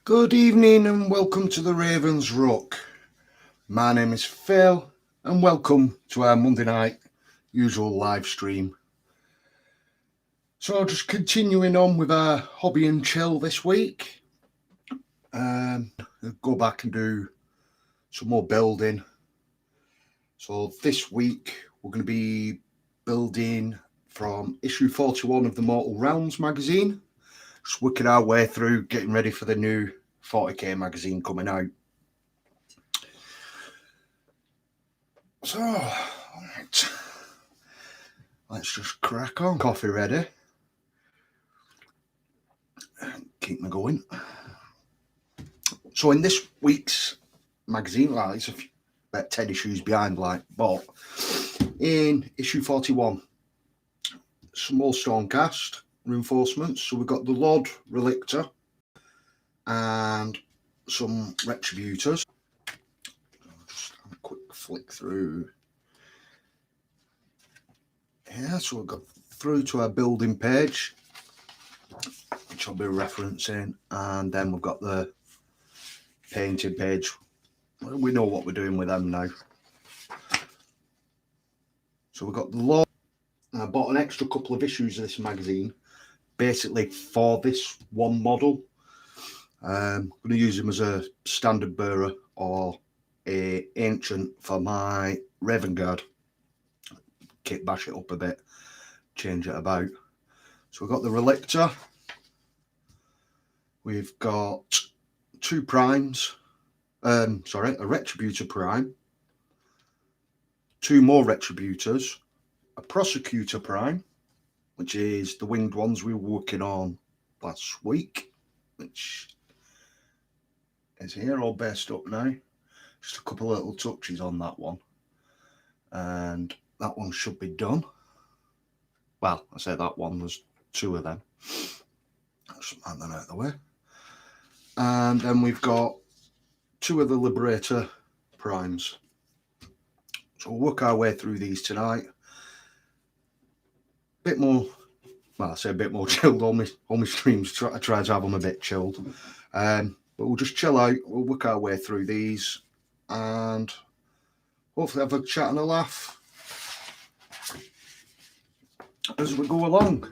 Good evening and welcome to the Ravens Rook. My name is Phil and welcome to our Monday night usual live stream. So just continuing on with our hobby and chill this week. Go back and do some more building. So this week we're going to be building from issue 41 of the Mortal Realms magazine. Just working our way through getting ready for the new 40k magazine coming out. So, right. Let's just crack on. Coffee ready. Keep me going. So in this week's magazine, like it's about 10 issues behind, but in issue 41, some more Stormcast reinforcements. So we've got the Lord Relictor and some Retributors. I'll just have a quick flick through. Yeah, so we've got through to our building page, which I'll be referencing, and then we've got the painting page. We know what we're doing with them now. So we've got the Lord. I bought an extra couple of issues of this magazine, basically for this one model. I'm going to use him as a standard bearer or a ancient for my Raven Guard. Kit bash it up a bit, change it about. So we've got the Relictor. We've got two primes. A Retributor prime. Two more Retributors. A Prosecutor prime, which is the winged ones we were working on last week, which is here all based up now. Just a couple of little touches on that one. And that one should be done. Well, I say that one, there's two of them. Just mark that out of the way. And then we've got two of the Liberator primes. So we'll work our way through these tonight. Bit more, well, I say a bit more chilled. All my streams I try to have them a bit chilled. But we'll just chill out. We'll work our way through these and hopefully have a chat and a laugh as we go along.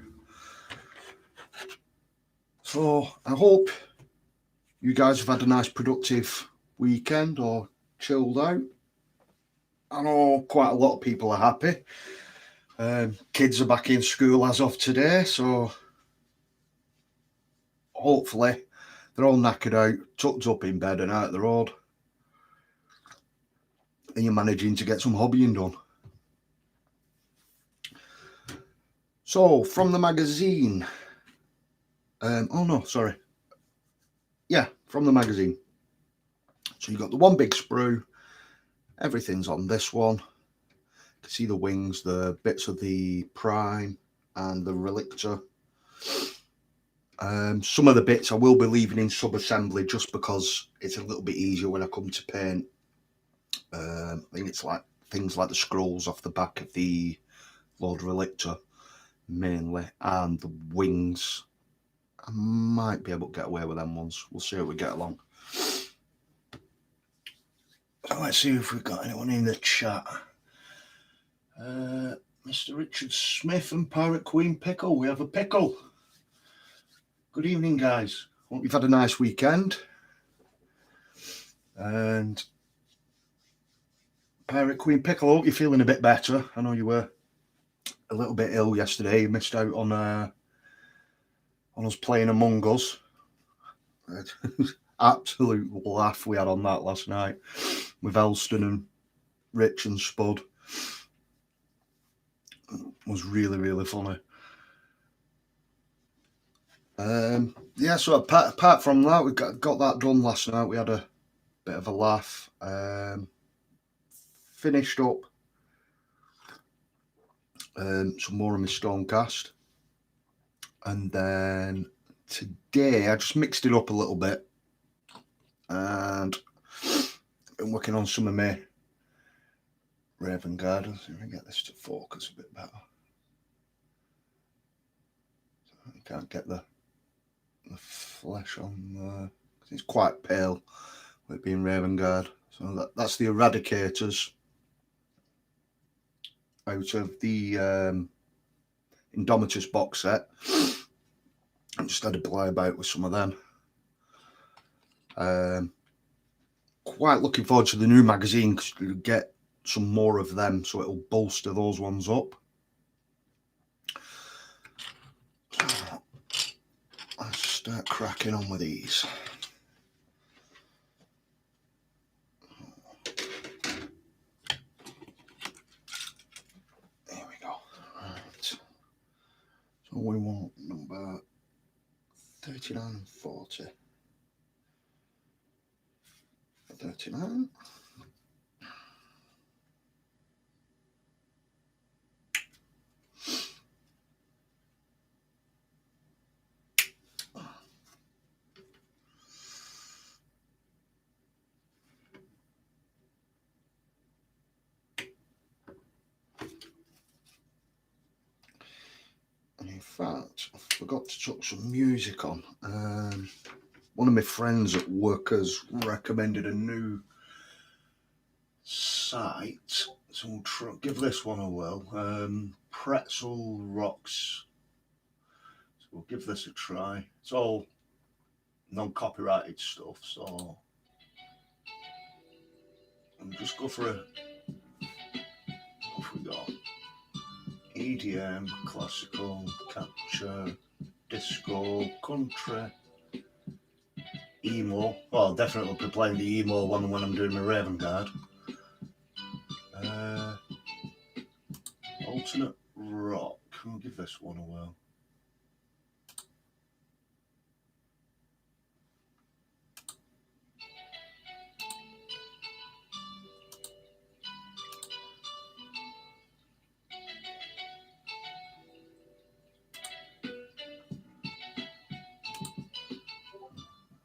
So I hope you guys have had a nice productive weekend or chilled out. I know quite a lot of people are happy. Kids are back in school as of today, so hopefully they're all knackered out, tucked up in bed and out the road, and you're managing to get some hobbying done. So from the magazine, from the magazine. So you've got the one big sprue, everything's on this one. You can see the wings, the bits of the prime and the Relictor. Some of the bits I will be leaving in sub-assembly just because it's a little bit easier when I come to paint. I think it's like things like the scrolls off the back of the Lord Relictor mainly, and the wings. I might be able to get away with them ones. We'll see how we get along. So let's see if we've got anyone in the chat. Mr. Richard Smith and Pirate Queen Pickle. We have a pickle. Good evening, guys. Hope you've had a nice weekend. And Pirate Queen Pickle, I hope you're feeling a bit better. I know you were a little bit ill yesterday. You missed out on us playing Among Us. Absolute laugh we had on that last night with Elston and Rich and Spud. It was really, really funny. So apart from that, we got that done last night. We had a bit of a laugh. Finished up some more of my Stormcast. And then today I just mixed it up a little bit. And I've been working on some of my Raven Guard. Let's see if I can get this to focus a bit better. I can't get the flesh on there. It's quite pale with being Raven Guard. So that's the Eradicators out of the Indomitus box set. I just had to play about with some of them. Quite looking forward to the new magazine because you'll get some more of them, so it'll bolster those ones up. So let's start cracking on with these. There we go. Right. So we want number 39 and 40. 39. And in fact, I forgot to chuck some music on. One of my friends at work has recommended a new site, so we'll give this one a whirl. Pretzel Rocks. So we'll give this a try. It's all non-copyrighted stuff, so I'll just go for a. Off we go. EDM, classical, capture, disco, country, emo. Well, I'll definitely be playing the emo one when I'm doing my Raven Guard. Alternate rock. We'll give this one a whirl.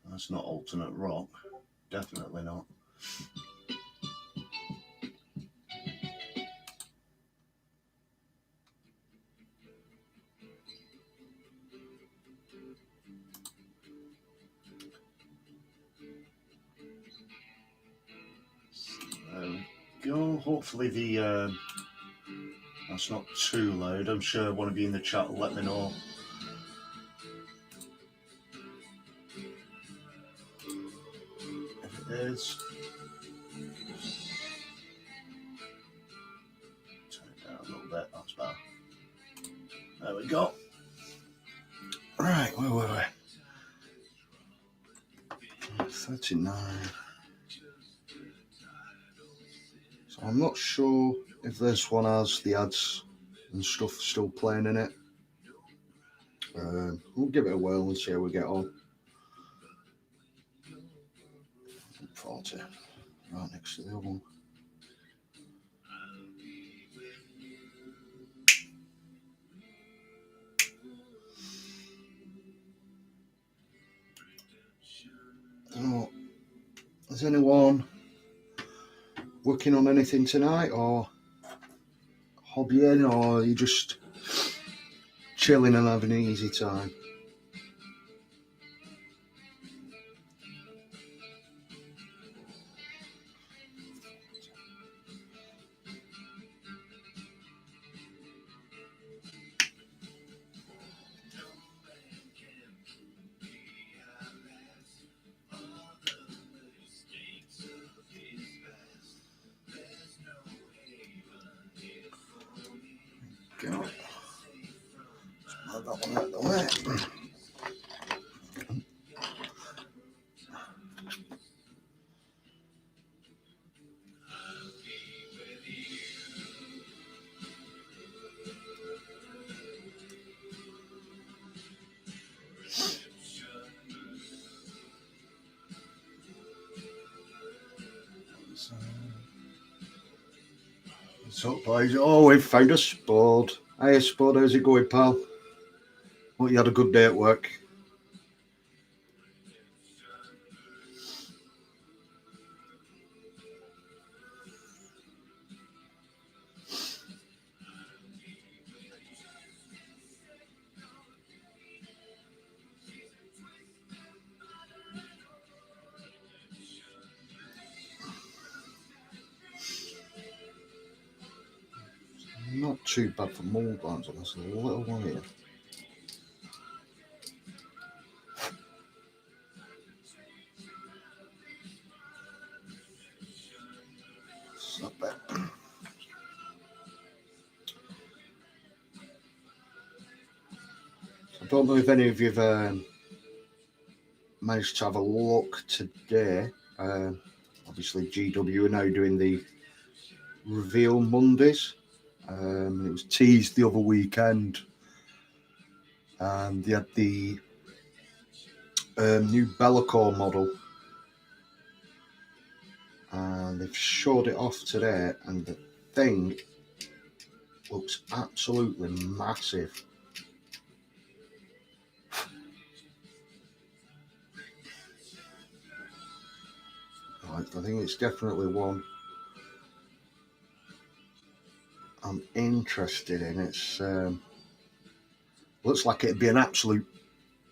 That's not alternate rock. Definitely not. There we go. Hopefully that's not too loud. I'm sure one of you in the chat will let me know. If it is. Turn it down a little bit, that's better. There we go. Right, where were we? 39. So I'm not sure if this one has the ads and stuff still playing in it. We'll give it a whirl and see how we get on. 40. Right next to the other one. So, is anyone working on anything tonight, or hobbying, or are you just chilling and having an easy time? Go. Move that one out the way. What's up, boys? Oh, we've found a Spud. Hey, Spud, how's it going, pal? Hope you had a good day at work. too bad for mould lines on this little one here. It's not bad. I don't know if any of you've managed to have a look today. Obviously, GW are now doing the reveal Mondays. It was teased the other weekend, and they had the new Bellacore model, and they've showed it off today, and the thing looks absolutely massive. Right, I think it's definitely one I'm interested in. It's looks like it'd be an absolute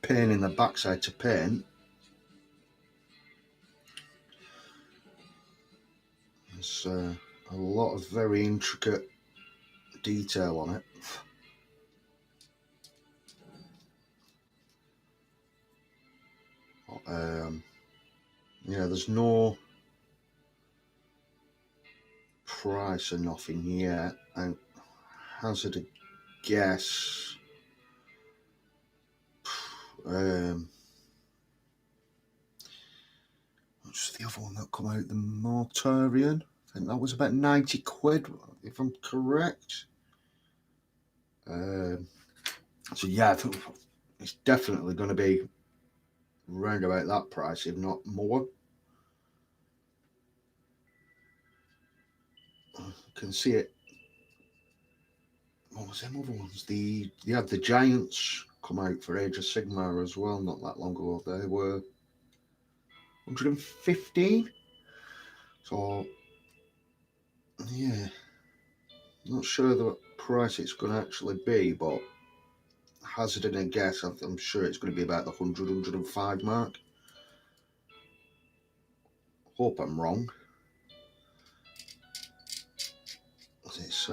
pain in the backside to paint. There's a lot of very intricate detail on it. Yeah, there's no price or nothing yet. I hazard a guess. What's the other one that come out? The Mortarian. I think that was about 90 quid, if I'm correct. So yeah, I think it's definitely going to be round about that price, if not more. You can see it. What was them other ones? They had the Giants come out for Age of Sigmar as well, not that long ago. They were 115. So yeah, not sure the price it's going to actually be, but hazarding a guess, I'm sure it's going to be about the 100, 105 mark. Hope I'm wrong. It's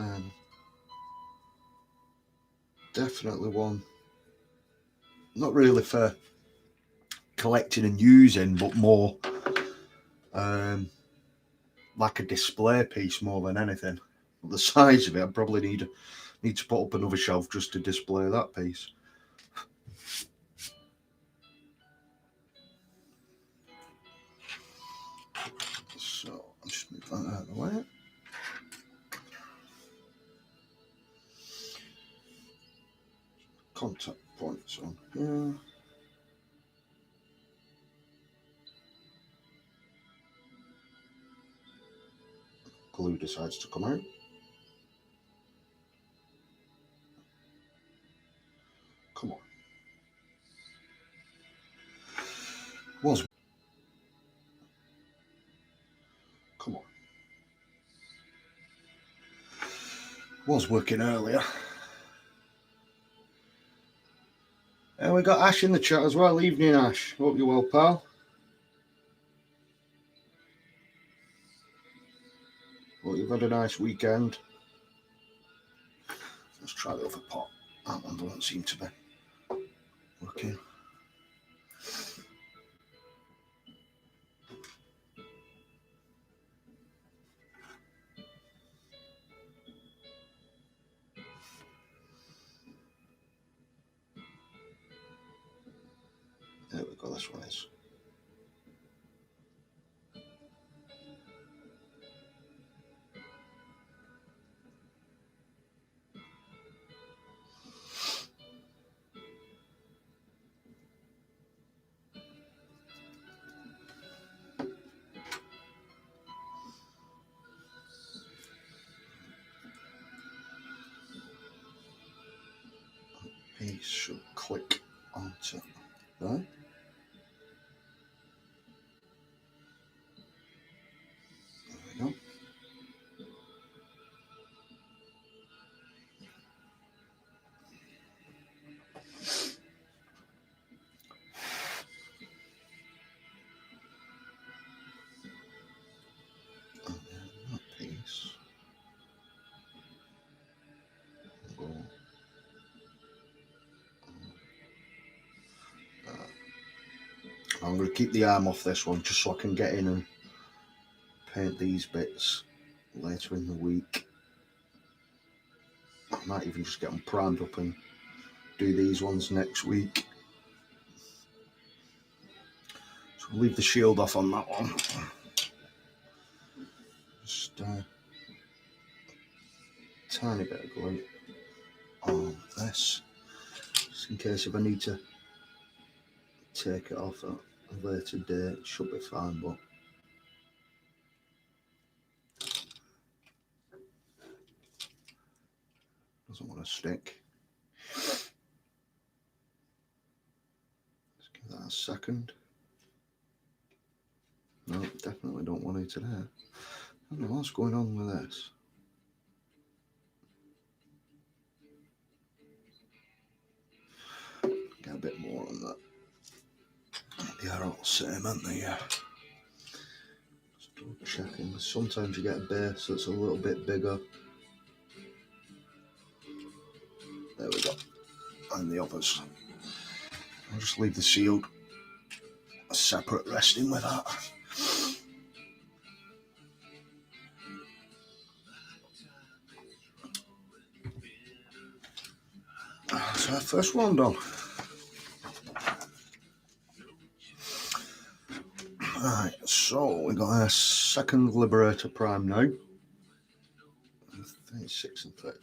definitely one, not really for collecting and using, but more like a display piece more than anything. The size of it, I probably need to put up another shelf just to display that piece. So I'll just move that out of the way. Contact points on here. Glue decides to come out. Come on. Come on. Was working earlier. And we got Ash in the chat as well. Evening, Ash. Hope you're well, pal. Hope you've had a nice weekend. Let's try the other pot. That one doesn't seem to be working. There we go, this one is. Piece should click onto there. There we go. And then that piece. I'm going to keep the arm off this one just so I can get in and paint these bits later in the week. I might even just get them primed up and do these ones next week. So I'll leave the shield off on that one. Just a tiny bit of glue on this, just in case if I need to take it off at a later date. It should be fine, but doesn't want to stick. Let's give that a second. No, definitely don't want it today. I don't know what's going on with this. Get a bit more on that. They are all the same, aren't they? Yeah. Just double checking. Sometimes you get a base that's a little bit bigger. There we go. And the others. I'll just leave the shield a separate resting with that. So our first one done. Right, so we got our second Liberator Prime now. 36 and 35.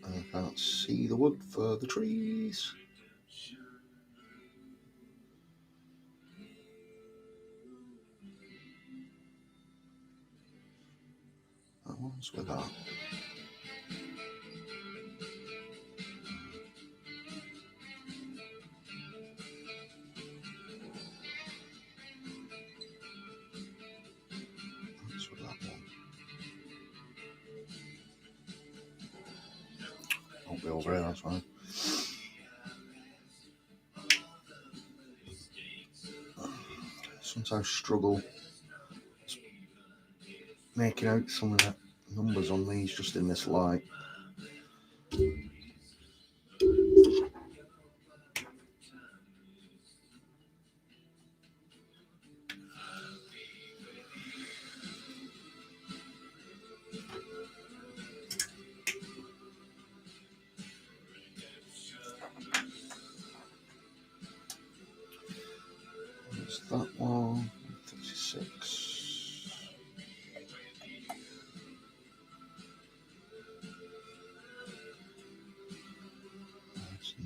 I can't see the wood for the trees. That one's with that. That's with that one. Won't be over here, that's fine. Sometimes struggle making out some of the numbers on these just in this light. There's that one, 36.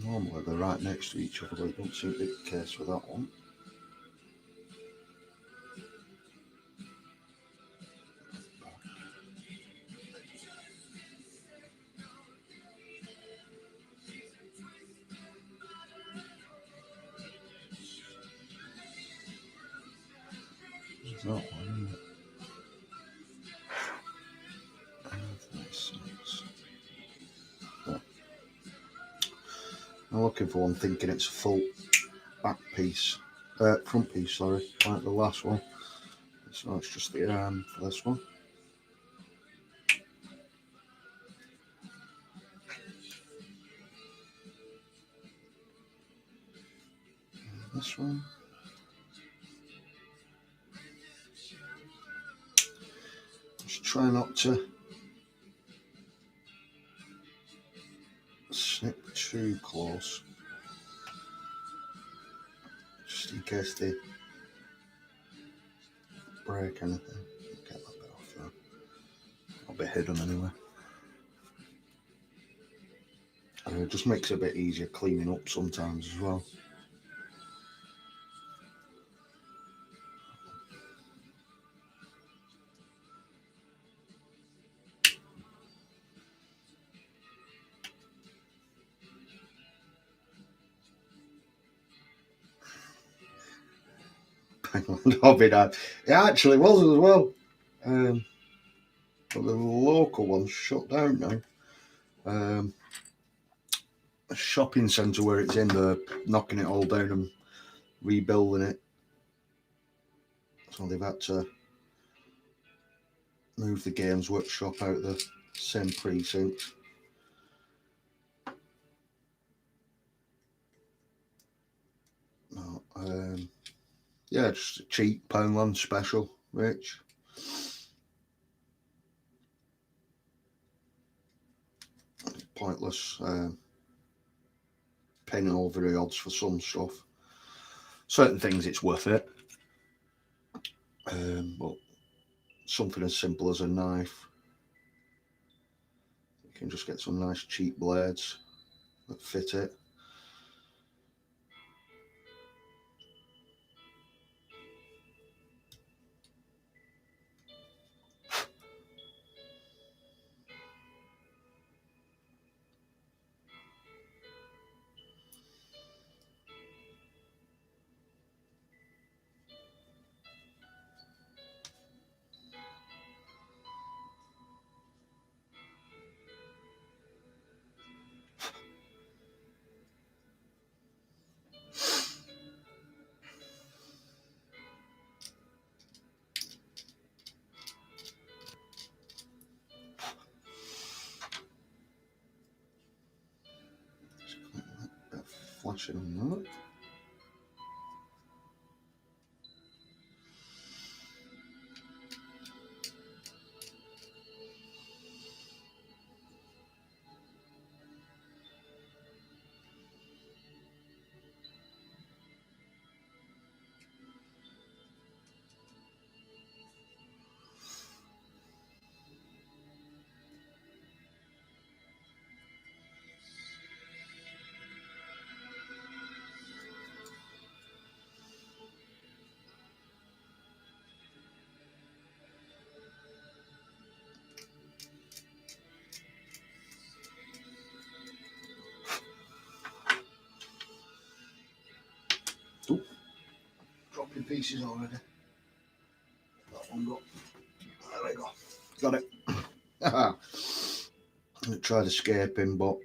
Normally they're right next to each other, but it don't seem to be the case with that one. There's that one, isn't it? 36. Yeah. I'm looking for one thinking it's a full back piece, front piece, sorry, like the last one. So it's just the arm for this one. And this one. Just try not to snip too close, just in case they break anything. Get that bit off there. I'll be hidden anyway. And it just makes it a bit easier cleaning up sometimes as well. It actually was as well. But the local one's shut down now. A shopping centre where it's in, they're knocking it all down and rebuilding it. So they've had to move the Games Workshop out of the same precinct. No, yeah, just a cheap Poundland special, Rich. Pointless paying over the odds for some stuff. Certain things it's worth it, but something as simple as a knife, you can just get some nice cheap blades that fit it. Flashing on that. Ooh, dropping pieces already. That one got. There we go. Got it. I tried escaping, but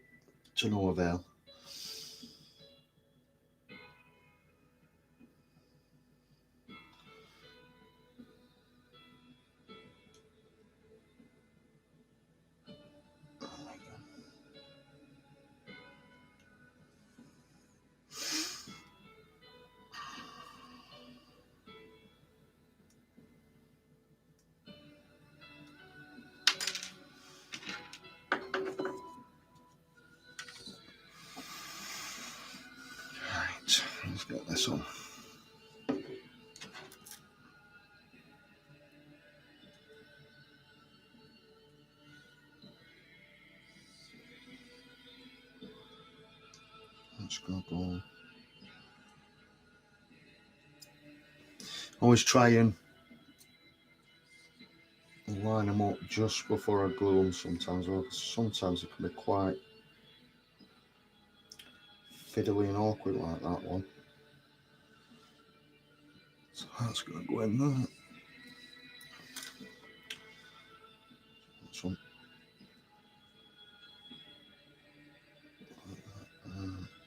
to no avail. Right, let's get this on. That's gonna go. Always try and line them up just before I glue them sometimes. Well, sometimes it can be quite fiddly and awkward like that one. So that's going to go in there. This one.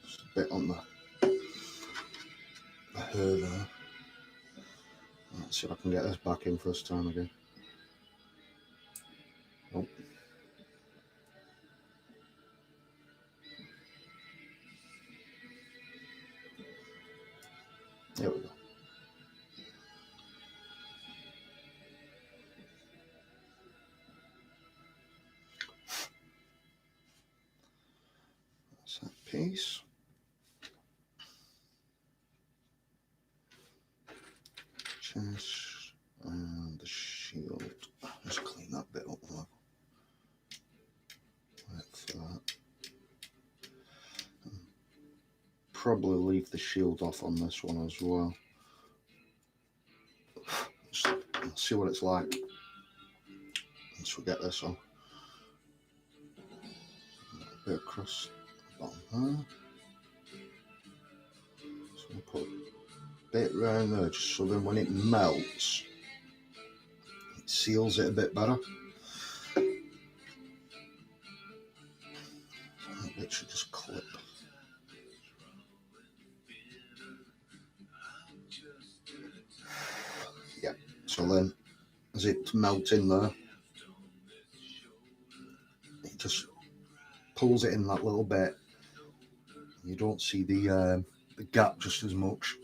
Just a bit on the hair there. Let's see if I can get this back in first time again. Nope. There we go. That's that piece. Chest and the shield. Just clean that bit up now. Like that. Probably leave the shield off on this one as well. Just see what it's like once we get this on. A bit across the bottom there. So we'll put a bit around there just so then when it melts, it seals it a bit better. It should just clip. Yeah, so then as it melts in there, just pulls it in that little bit. You don't see the gap just as much.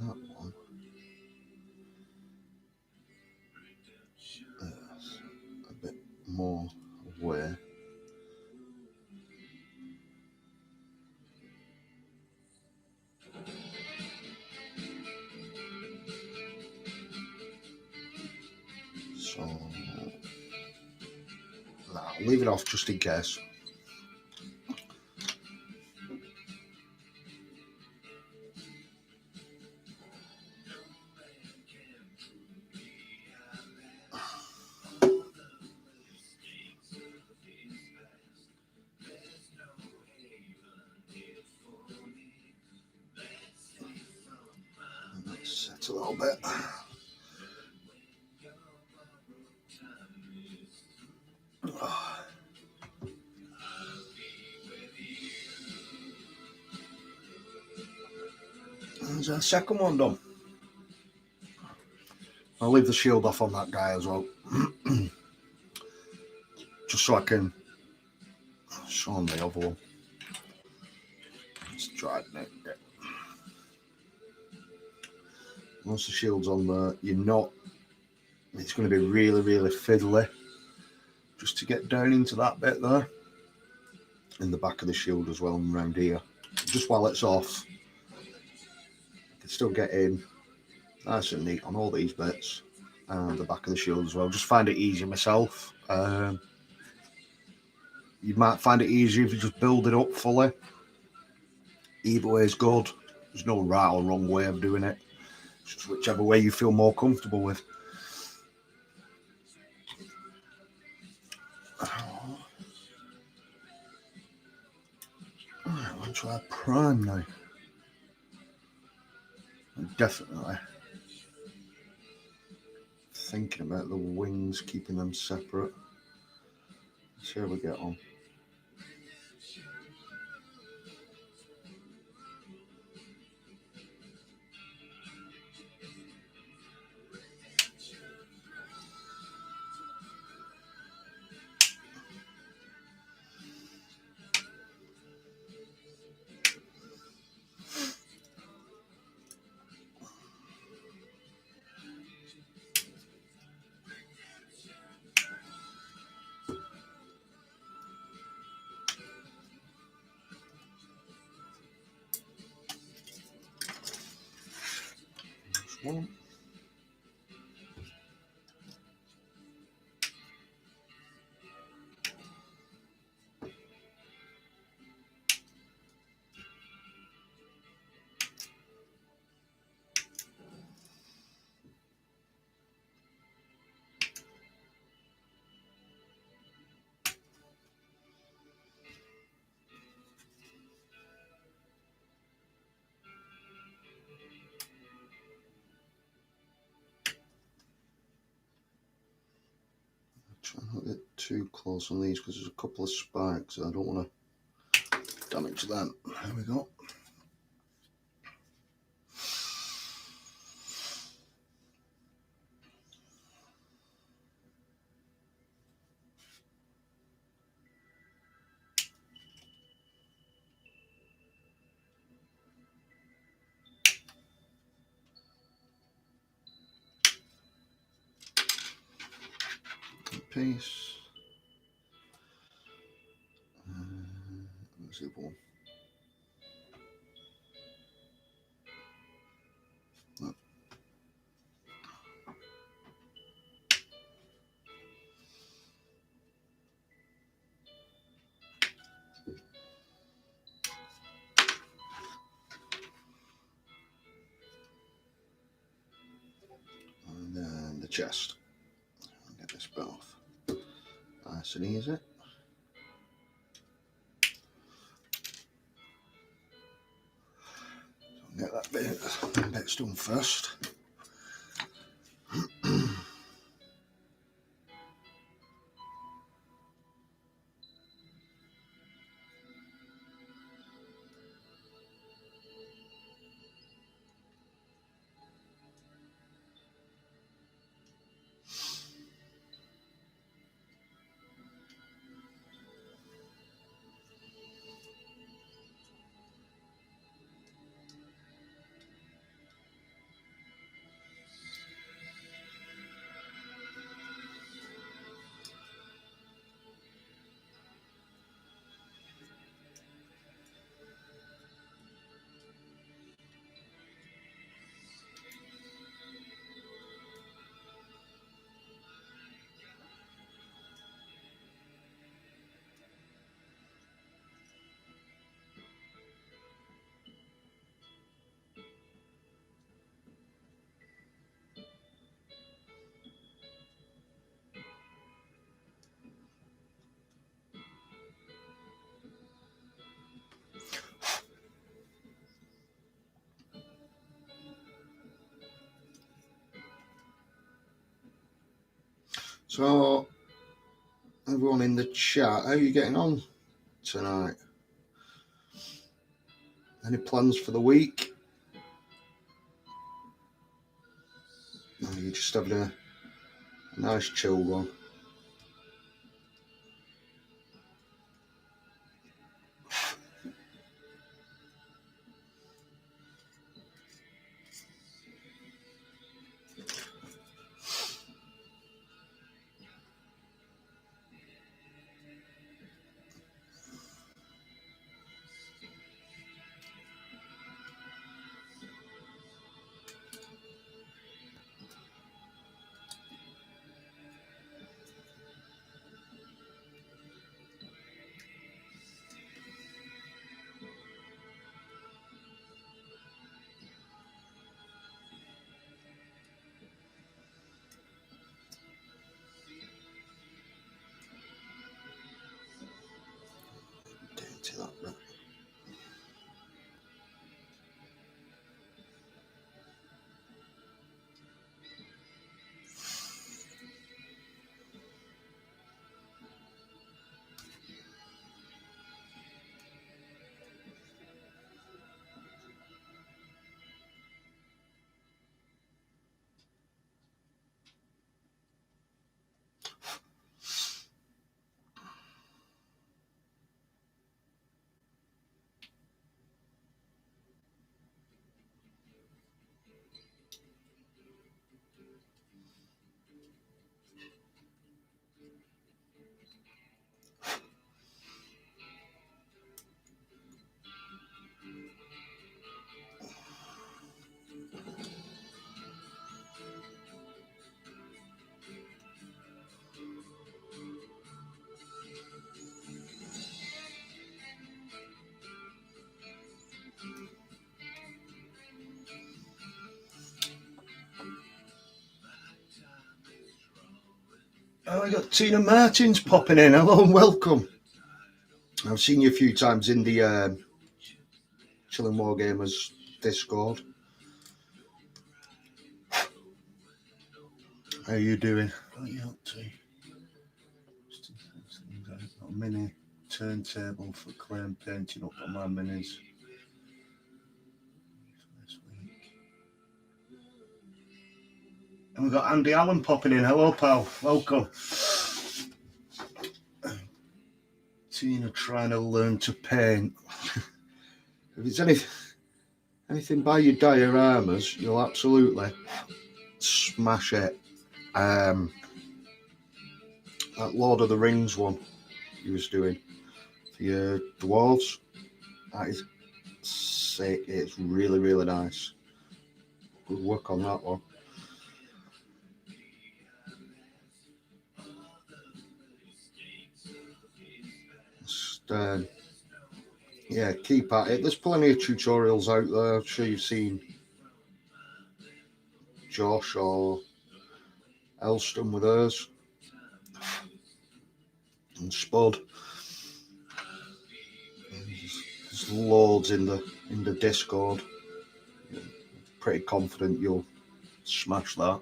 That one is a bit more away. So I'll leave it off just in case. Let's set a little bit. There's a second one done. I'll leave the shield off on that guy as well. Just so I can show on the other one. Let's try it. Yeah. Once the shield's on there, you're not. It's going to be really, really fiddly just to get down into that bit there. In the back of the shield as well and around here. Just while it's off, you can still get in nice and neat on all these bits and the back of the shield as well. Just find it easier myself. You might find it easier if you just build it up fully. Either way is good. There's no right or wrong way of doing it. It's just whichever way you feel more comfortable with. I want to try prime now. I'm definitely thinking about the wings, keeping them separate. Let's see how we get on. One. Try not to get too close on these because there's a couple of spikes. I don't want to damage them. There we go. Piece. Let's see one. No. And then the chest. I'll get this bit off. Nice and easy. Get that bit's done first. So, everyone in the chat, how are you getting on tonight? Any plans for the week? Or are you just having a nice chill one? Oh, I got Tina Martins popping in. Hello and welcome. I've seen you a few times in the Chilling Wargamers Discord. How are you doing? What are you up to? Got a mini turntable for claim painting up on my minis this week. And we've got Andy Allen popping in. Hello, pal. Welcome. Tina trying to learn to paint. If it's anything by your dioramas, you'll absolutely smash it. That Lord of the Rings one he was doing for your dwarves, that is sick. It's really, really nice. Good work on that one. Just, yeah, keep at it. There's plenty of tutorials out there. I'm sure you've seen Josh or Elston with hers, and Spud. There's loads in the Discord. Pretty confident you'll smash that.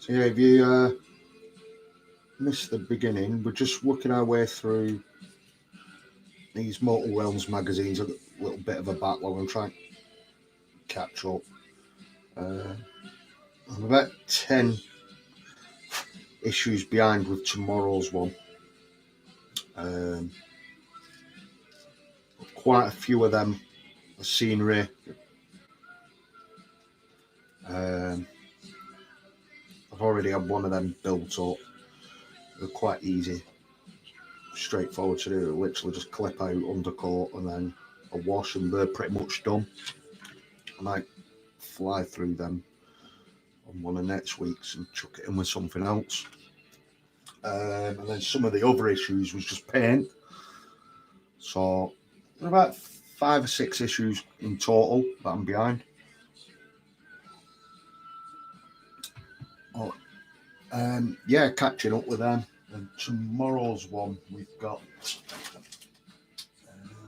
So yeah, if you missed the beginning, we're just working our way through these Mortal Realms magazines. A little bit of a backlog. I'm trying to catch up. I'm about 10 issues behind with tomorrow's one. Quite a few of them are scenery. I've already had one of them built up. They're quite easy, straightforward to do. Literally just clip out undercoat and then a wash, and they're pretty much done. I might fly through them on one of next week's and chuck it in with something else. And then some of the other issues was just paint. So about 5 or 6 issues in total that I'm behind. Oh, yeah, catching up with them. And tomorrow's one we've got.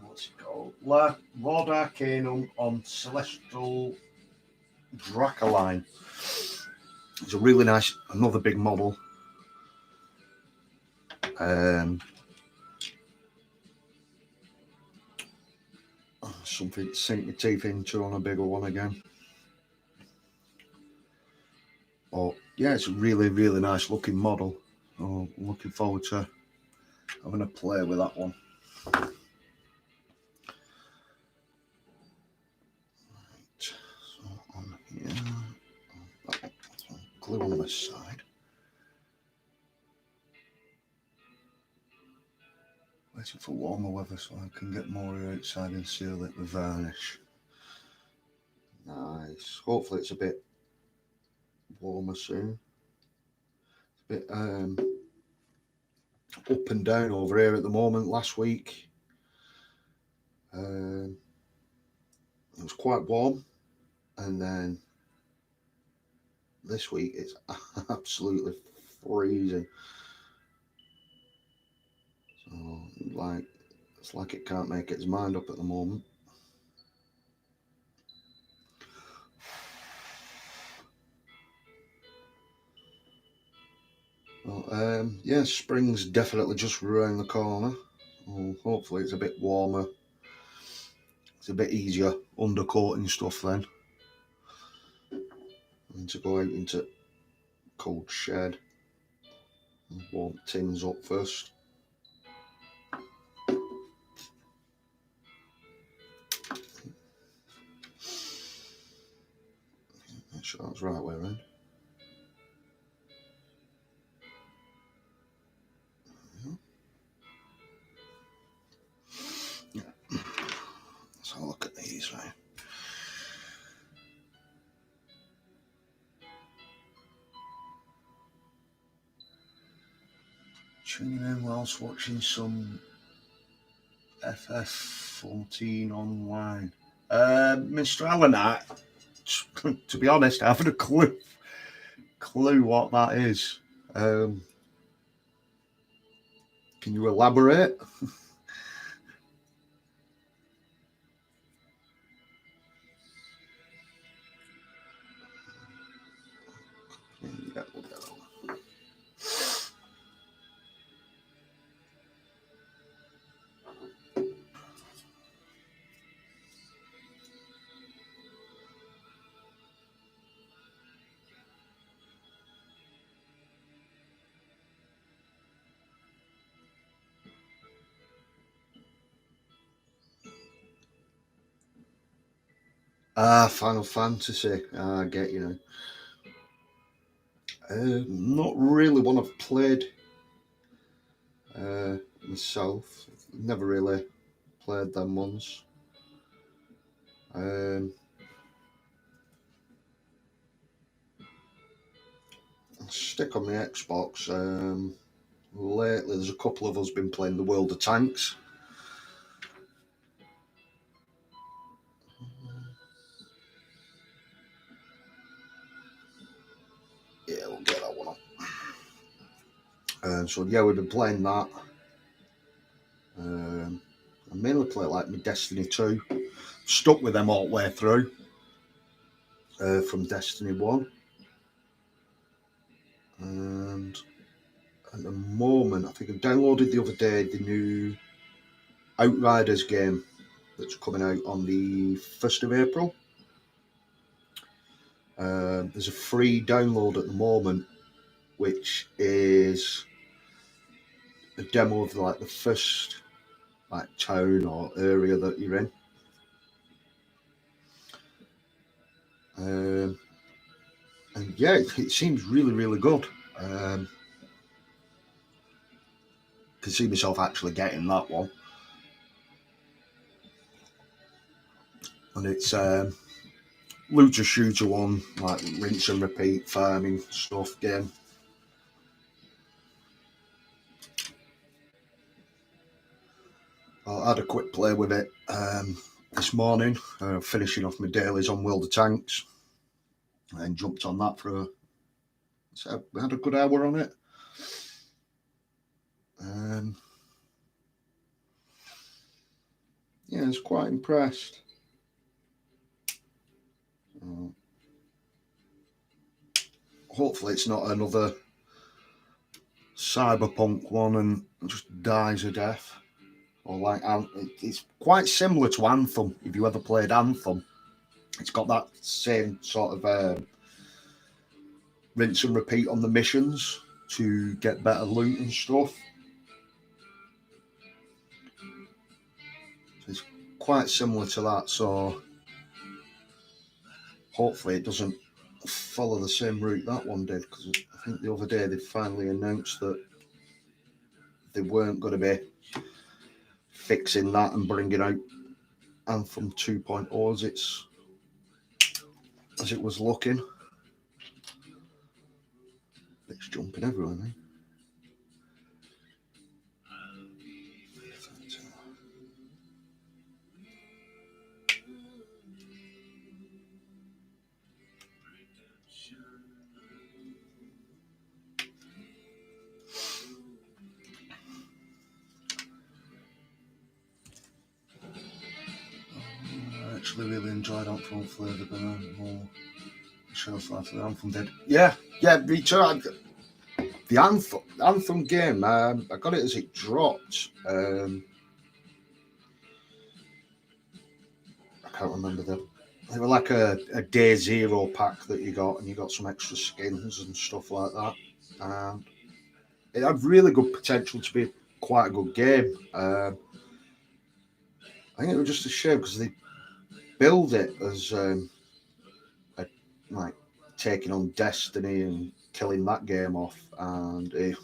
What's it called? Lord Arcanum on Celestial Dracoline. It's a really nice, another big model. Something to sink my teeth into on a bigger one again. But yeah, it's a really, really nice looking model. So I'm looking forward to having a play with that one. Right, so on here, glue on this side. Waiting for warmer weather so I can get more outside and seal it with varnish. Nice. Hopefully it's a bit warmer soon. It's a bit up and down over here at the moment. Last week it was quite warm, and then this week it's absolutely freezing. So it's like it can't make its mind up at the moment. Well, yeah, spring's definitely just around the corner. Well, hopefully it's a bit warmer. It's a bit easier undercoating stuff then. And to go out into cold shed and warm tins up first. Make sure that's right way around. Yeah. Let's have a look at these, right? Tuning in whilst watching some FF14 online. Mr. Allen, to be honest, I haven't a clue what that is. Can you elaborate? Yeah, we'll get that one. Final Fantasy. I get you now. Not really one I've played myself. Never really played them ones. I'll stick on the Xbox. Lately, there's a couple of us been playing the World of Tanks. Yeah, we'll get that one up. So yeah, we've been playing that. I mainly play like my Destiny 2. Stuck with them all the way through. From Destiny 1. And at the moment, I think I downloaded the other day the new Outriders game that's coming out on the 1st of April. There's a free download at the moment, which is a demo of like the first like town or area that you're in. And yeah, it seems really, really good. Can see myself actually getting that one. And it's looter shooter one, like rinse and repeat farming stuff game. I had a quick play with it this morning, finishing off my dailies on World of Tanks, and jumped on that for So we had a good hour on it. Yeah, I was quite impressed. Hopefully it's not another cyberpunk one and just dies a death. Or like, it's quite similar to Anthem. If you ever played Anthem, it's got that same sort of rinse and repeat on the missions to get better loot and stuff. So it's quite similar to that. So hopefully it doesn't follow the same route that one did, because I think the other day they finally announced that they weren't going to be fixing that and bringing out Anthem 2.0 as it was looking. It's jumping everywhere, mate. I actually really enjoyed Anthem Flavour Banana more. Shelf life of the Anthem did. Yeah, me too. The Anthem game, I got it as it dropped. I can't remember they were like a day zero pack that you got, and you got some extra skins and stuff like that. And it had really good potential to be quite a good game. I think it was just a shame because they build it as like taking on Destiny and killing that game off, and it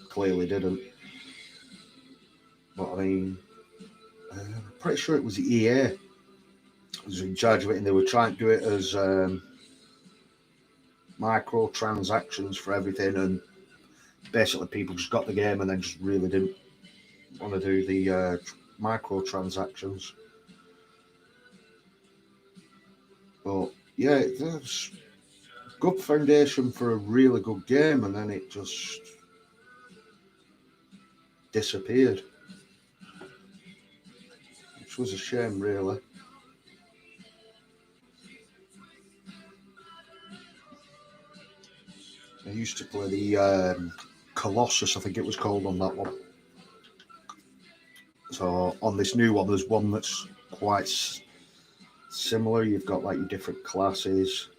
clearly didn't. But I mean, I'm pretty sure it was EA was in charge of it, and they were trying to do it as microtransactions for everything, and basically people just got the game and then just really didn't want to do the microtransactions. But yeah, there's good foundation for a really good game, and then it just disappeared, which was a shame, really. I used to play the Colossus, I think it was called, on that one. So on this new one, there's one that's quite similar. You've got like your different classes,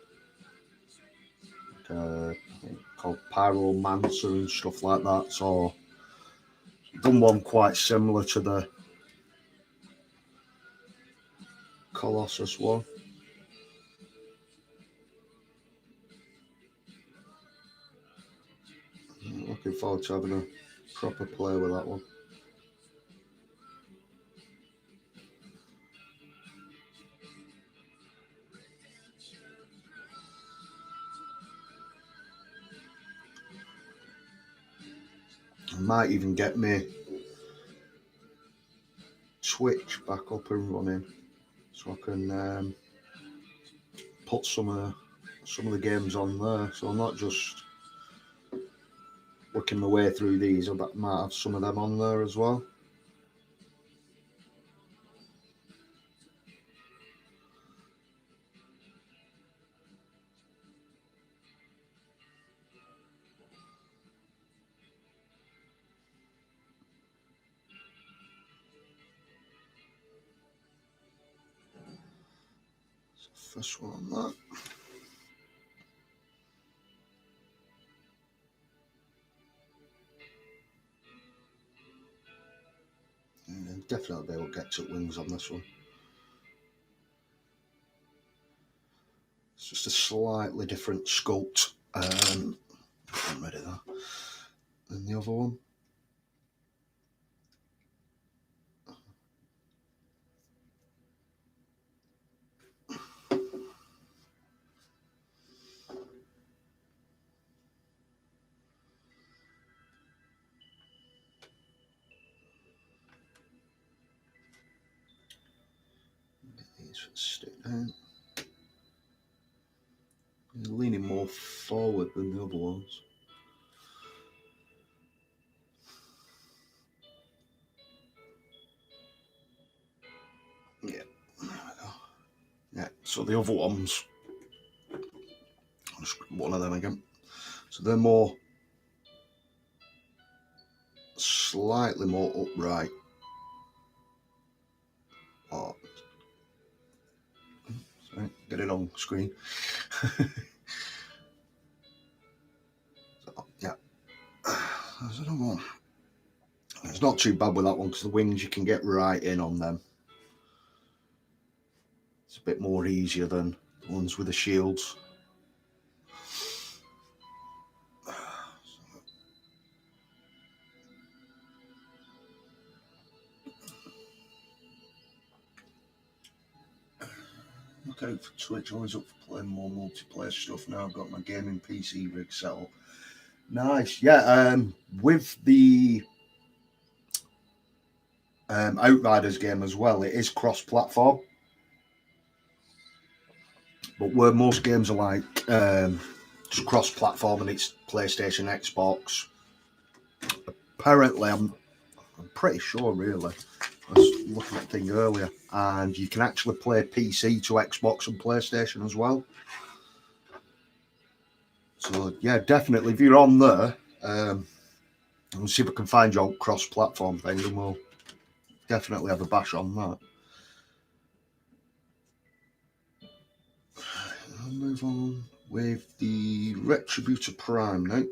called Pyromancer and stuff like that. So done one quite similar to the Colossus one. I'm looking forward to having a proper play with that one. I might even get me Twitch back up and running, so I can put some of the games on there. So I'm not just working my way through these. I might have some of them on there as well. First one on that. And definitely they will get to wings on this one. It's just a slightly different sculpt. I'm ready there. Than the other one. Stick down. Leaning more more forward than the other ones. Yeah, there we go. Yeah, so the other ones, just one of them again. So they're more, slightly more upright. Oh, sorry, get it on screen. So, yeah, there's another one. It's not too bad with that one because the wings you can get right in on them. It's a bit more easier than the ones with the shields. Look out for Twitch, always up for playing more multiplayer stuff now. I've got my gaming PC rig set up. Nice, yeah. With the Outriders game as well, it is cross-platform. But where most games are like just cross-platform and it's PlayStation, Xbox. Apparently, I'm pretty sure, really. I was looking at the thing earlier, and you can actually play PC to Xbox and PlayStation as well. So yeah, definitely, if you're on there, I'll see if I can find your cross-platform thing, and we'll definitely have a bash on that. I'll move on with the Retributor Prime now.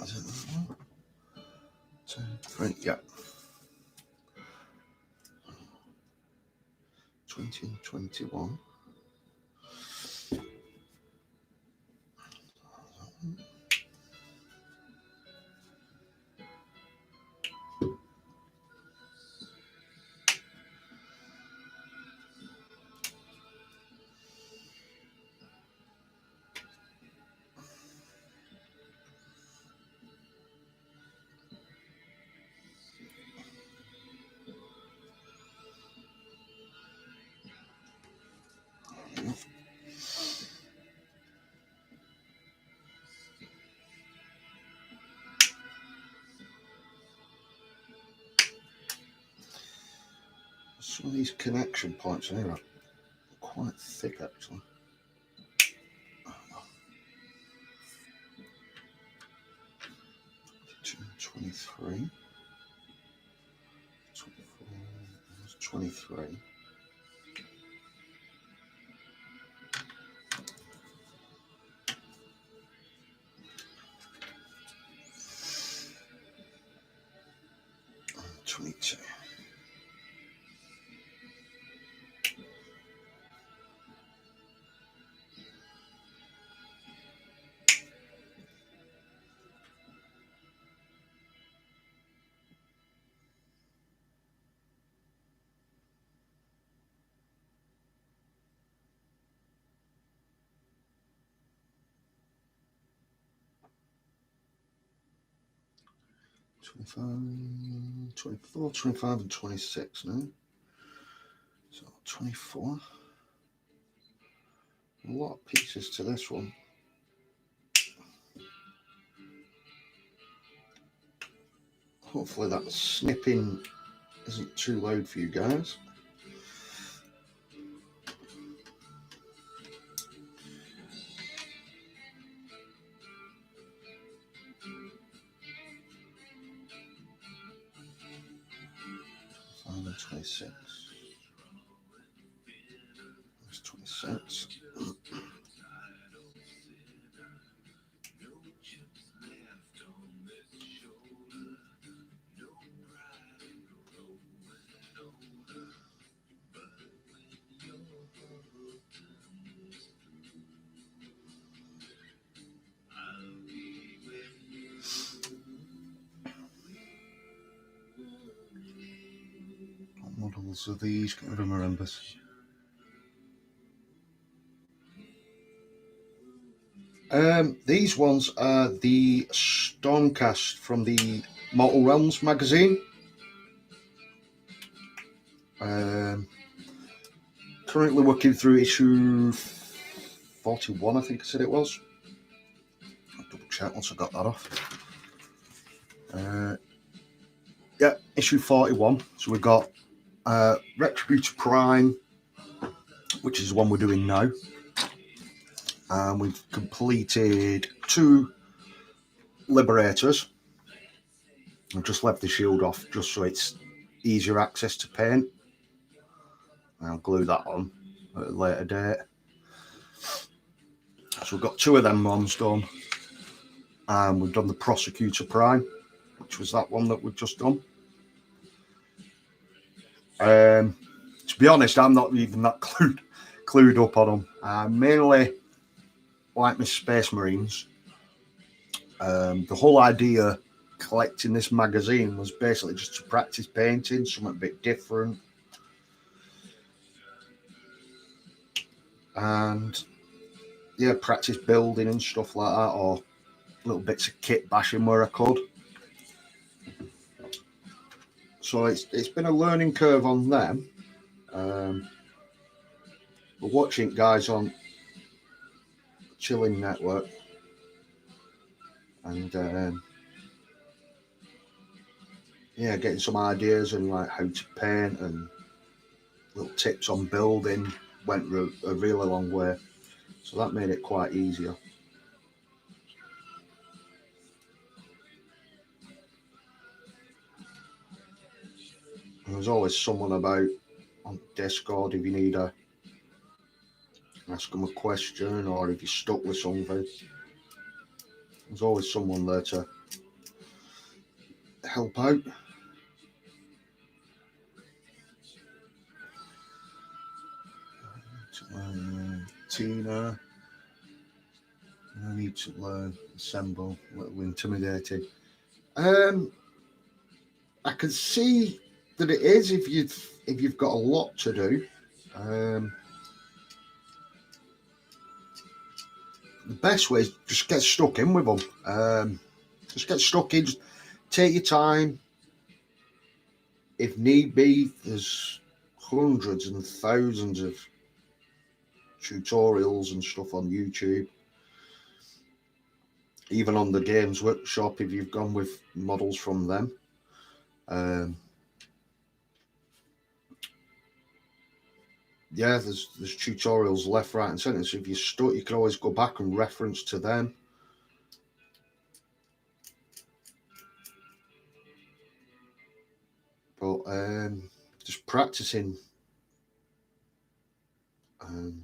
Is it that one? 2, 3, yeah. 2021. Some of these connection points here are quite thick, actually. 23, 24, 23. And 22. $25, 24, 25 and 26 now. So 24. A lot of pieces to this one. Hopefully that snipping isn't too loud for you guys. And 26. That's 26. What models are these? Can't even remember. These ones are the Stormcast from the Mortal Realms magazine. currently working through issue 41, I think I said it was. I'll double check once I got that off. Yeah, issue 41. So we've got Retributor Prime, which is the one we're doing now. And we've completed 2 Liberators. I've just left the shield off just so it's easier access to paint. I'll glue that on at a later date. So we've got 2 of them ones done. And we've done the Prosecutor Prime, which was that one that we've just done. To be honest, I'm not even that clued up on them. I mainly like my Space Marines. The whole idea collecting this magazine was basically just to practice painting, something a bit different. And yeah, practice building and stuff like that, or little bits of kit bashing where I could. So it's been a learning curve on them. But watching guys on Chilling Network and yeah, getting some ideas and like how to paint and little tips on building went a really long way. So that made it quite easier. And there's always someone about on Discord if you need to ask them a question or if you're stuck with something. There's always someone there to help out. Tina, I need to learn assemble. A little intimidating. I can see that it is if you've got a lot to do. The best way is just get stuck in with them. Just get stuck in. Just take your time. If need be, there's hundreds and thousands of tutorials and stuff on YouTube. Even on the Games Workshop, if you've gone with models from them. Yeah, there's tutorials left, right, and centre. So if you're stuck, you can always go back and reference to them. But just practicing and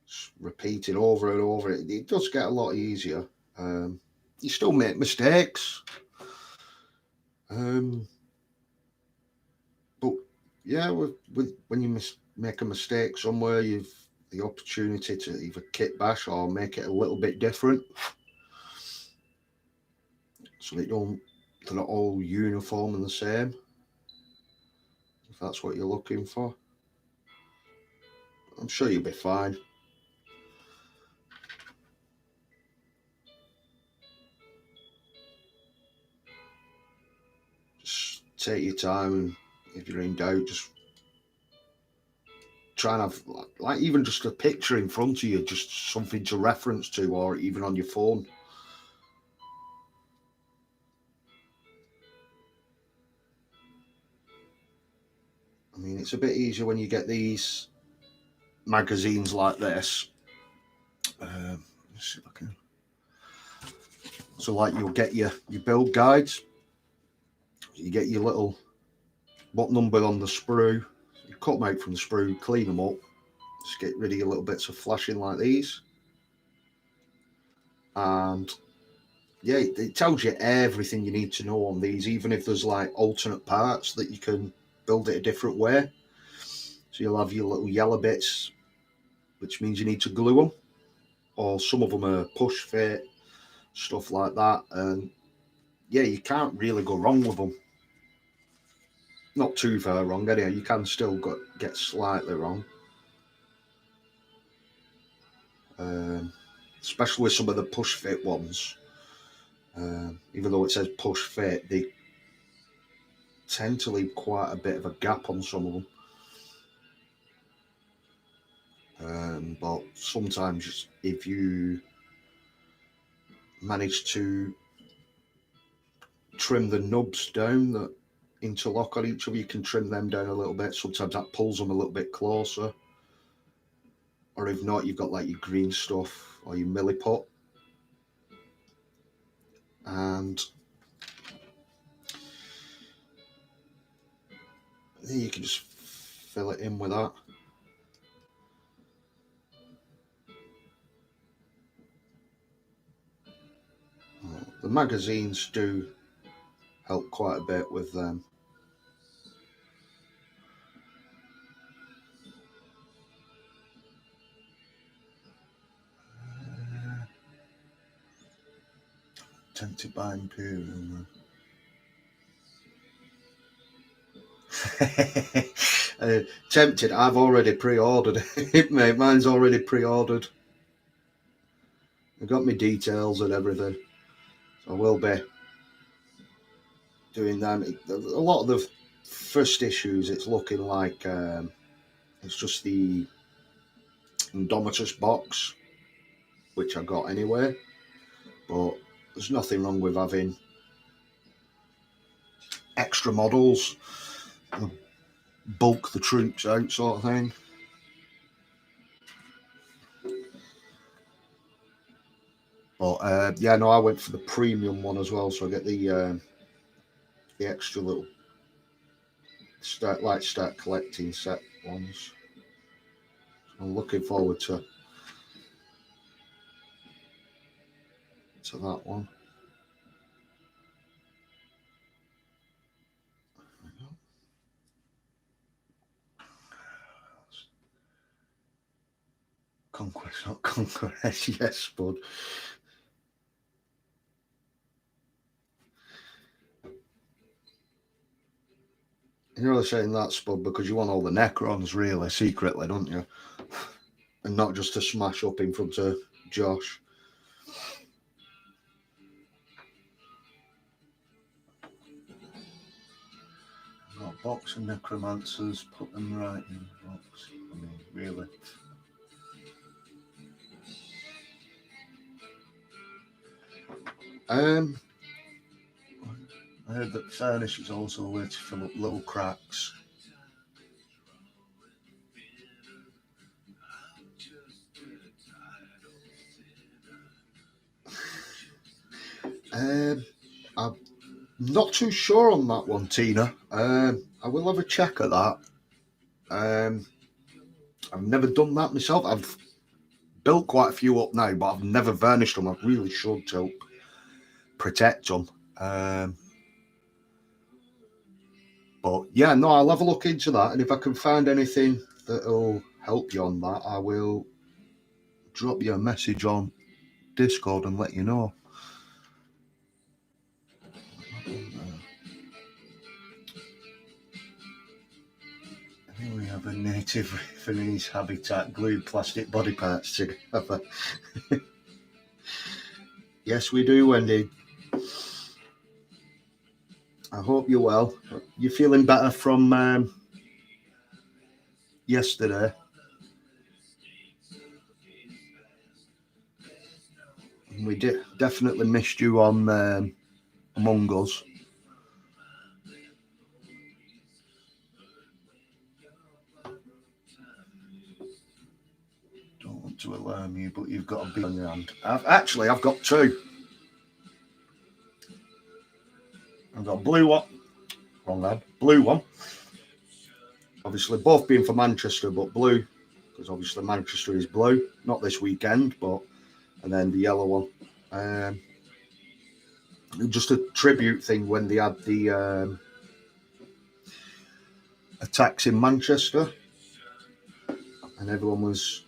just repeating over and over, it does get a lot easier. You still make mistakes. But yeah, when you make a mistake somewhere, you've the opportunity to either kit bash or make it a little bit different, so they're not all uniform and the same. If that's what you're looking for, I'm sure you'll be fine. Just take your time, and if you're in doubt, just try and have like even just a picture in front of you, just something to reference to, or even on your phone. I mean, it's a bit easier when you get these magazines like this. Let's see if I can. So, like, you'll get your build guides. You get your little what number on the sprue. You cut them out from the sprue, clean them up. Just get rid of your little bits of flashing like these. And yeah, it tells you everything you need to know on these, even if there's like alternate parts that you can build it a different way. So you'll have your little yellow bits, which means you need to glue them, or some of them are push fit, stuff like that. And yeah, you can't really go wrong with them. Not too far wrong, anyhow. You can still get slightly wrong. Especially with some of the push fit ones. Even though it says push fit, they tend to leave quite a bit of a gap on some of them. But sometimes if you manage to trim the nubs down that interlock on each other, you can trim them down a little bit. Sometimes that pulls them a little bit closer. Or if not, you've got like your green stuff or your milliput. And you can just fill it in with that. The magazines do help quite a bit with them. Tempted by Imperial. Tempted, I've already pre-ordered it, mate. Mine's already pre-ordered. I've got my details and everything. So I will be doing them. A lot of the first issues, it's looking like it's just the Indomitus box, which I got anyway. But there's nothing wrong with having extra models, bulk the troops out, sort of thing. But yeah, no, I went for the premium one as well, so I get the extra little start collecting set ones. So I'm looking forward to that one. Conquest, not conquest. Yes, bud. You're only saying that, Spud, because you want all the Necrons, really, secretly, don't you? And not just to smash up in front of Josh. I've got a box of Necromancers, put them right in the box. I mean, really. I heard that furnish is also a way to fill up little cracks. I'm not too sure on that one, Tina. I will have a check at that. I've never done that myself. I've built quite a few up now, but I've never varnished them. I really should to help protect them. But yeah, no, I'll have a look into that, and if I can find anything that'll help you on that, I will drop you a message on Discord and let you know. Here we have a native Japanese habitat glued plastic body parts together. Yes, we do, Wendy. I hope you're well. You feeling better from yesterday? We definitely missed you on Among Us. Don't want to alarm you, but you've got a bee on your hand. I've got two. I've got a blue one. Wrong hand. Blue one. Obviously, both being for Manchester, but blue, because obviously Manchester is blue. Not this weekend, but and then the yellow one. Just a tribute thing when they had the attacks in Manchester, and everyone was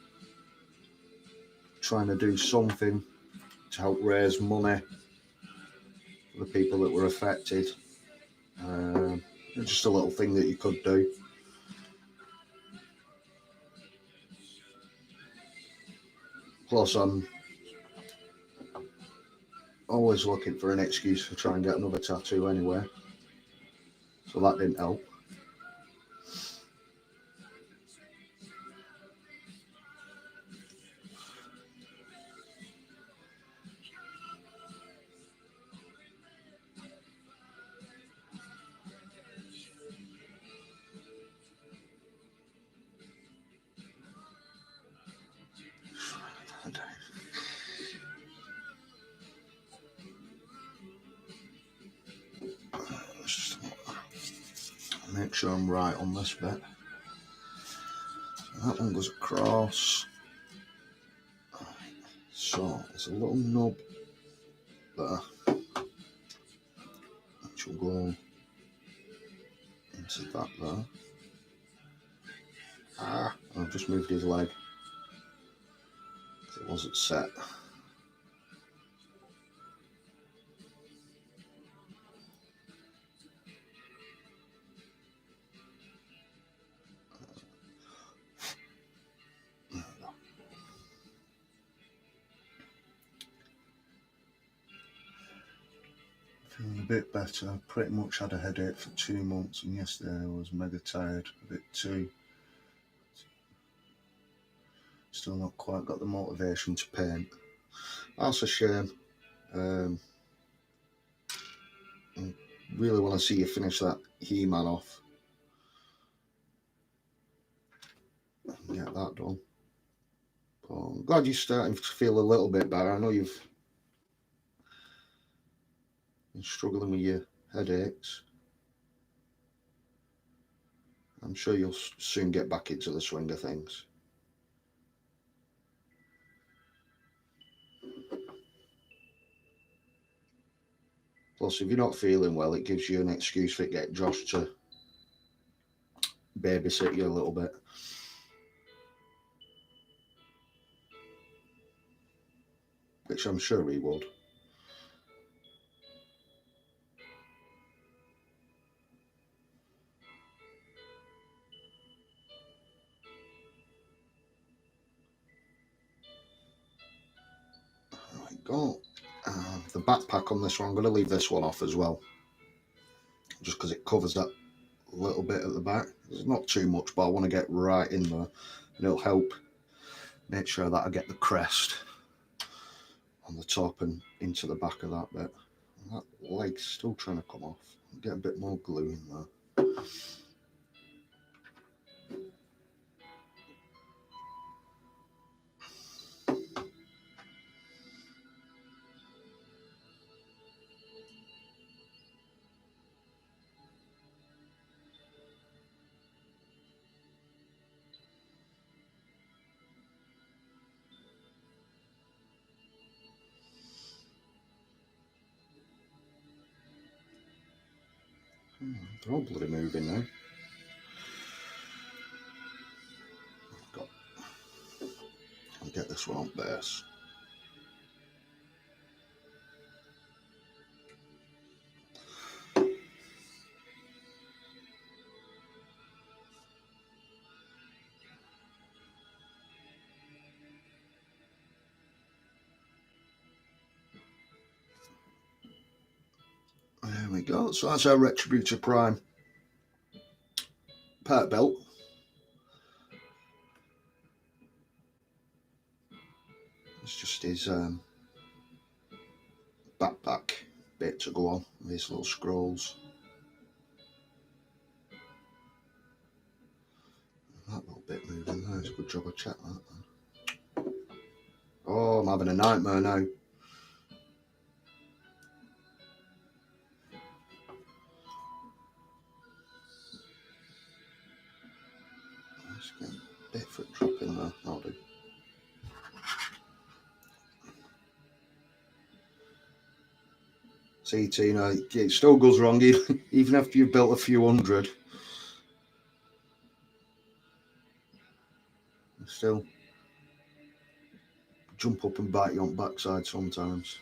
trying to do something to help raise money for the people that were affected. Just a little thing that you could do. Plus, I'm always looking for an excuse to try and get another tattoo anyway, so that didn't help. Make sure I'm right on this bit. So that one goes across. So there's a little nub there, which will go into that there. I've just moved his leg. It wasn't set. Feeling a bit better. I pretty much had a headache for 2 months, and yesterday I was mega tired, a bit too. Still not quite got the motivation to paint. That's a shame. I really want to see you finish that He-Man off and get that done. But I'm glad you're starting to feel a little bit better. I know you've been struggling with your headaches. I'm sure you'll soon get back into the swing of things. Plus, if you're not feeling well, it gives you an excuse for getting Josh to babysit you a little bit. Which I'm sure he would. There we go. The backpack on this one, I'm going to leave this one off as well. Just because it covers that little bit at the back. There's not too much, but I want to get right in there. And it'll help make sure that I get the crest on the top and into the back of that bit. And that leg's still trying to come off. Get a bit more glue in there. They're all bloody moving now. I'll get this one on base. There we go. So that's our Retributor Prime part belt. It's just his backpack bit to go on, these little scrolls. That little bit moving there, it's a good job I checked that. Oh, I'm having a nightmare now. Let's get a bit foot drop in there, that'll do. See, Tina, it still goes wrong even after you've built a few hundred. Still jump up and bite you on backside sometimes.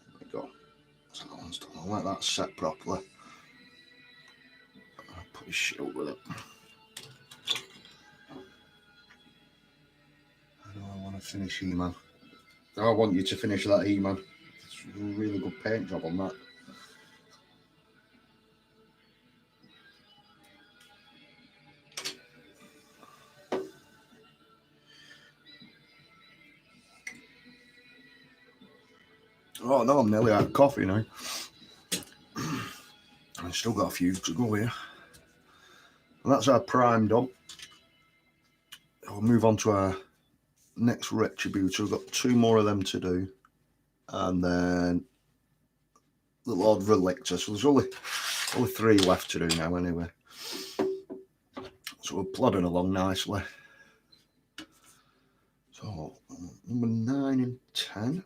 There we go. So that one's done. I'll let that set properly. I'll put his shield with it. I know I want to finish He-Man. I want you to finish that He-Man. It's a really good paint job on that. Oh no, I'm nearly out of coffee now. I've still got a few to go here. And that's our prime done. We'll move on to our next Retributor. We've got 2 more of them to do, and then the Lord Relictor. So there's only 3 left to do now anyway. So we're plodding along nicely. So number 9 and 10.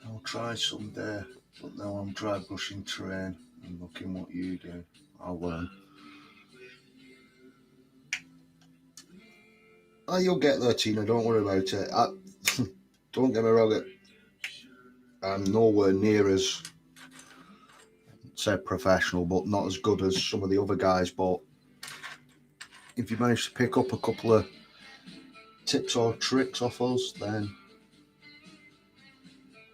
I'll try someday, but now I'm dry brushing terrain and looking what you do. I'll learn. Oh, you'll get there, Tina. Don't worry about it. Don't get me wrong. I'm nowhere near as, say, professional, but not as good as some of the other guys. But if you manage to pick up a couple of tips or tricks off us, then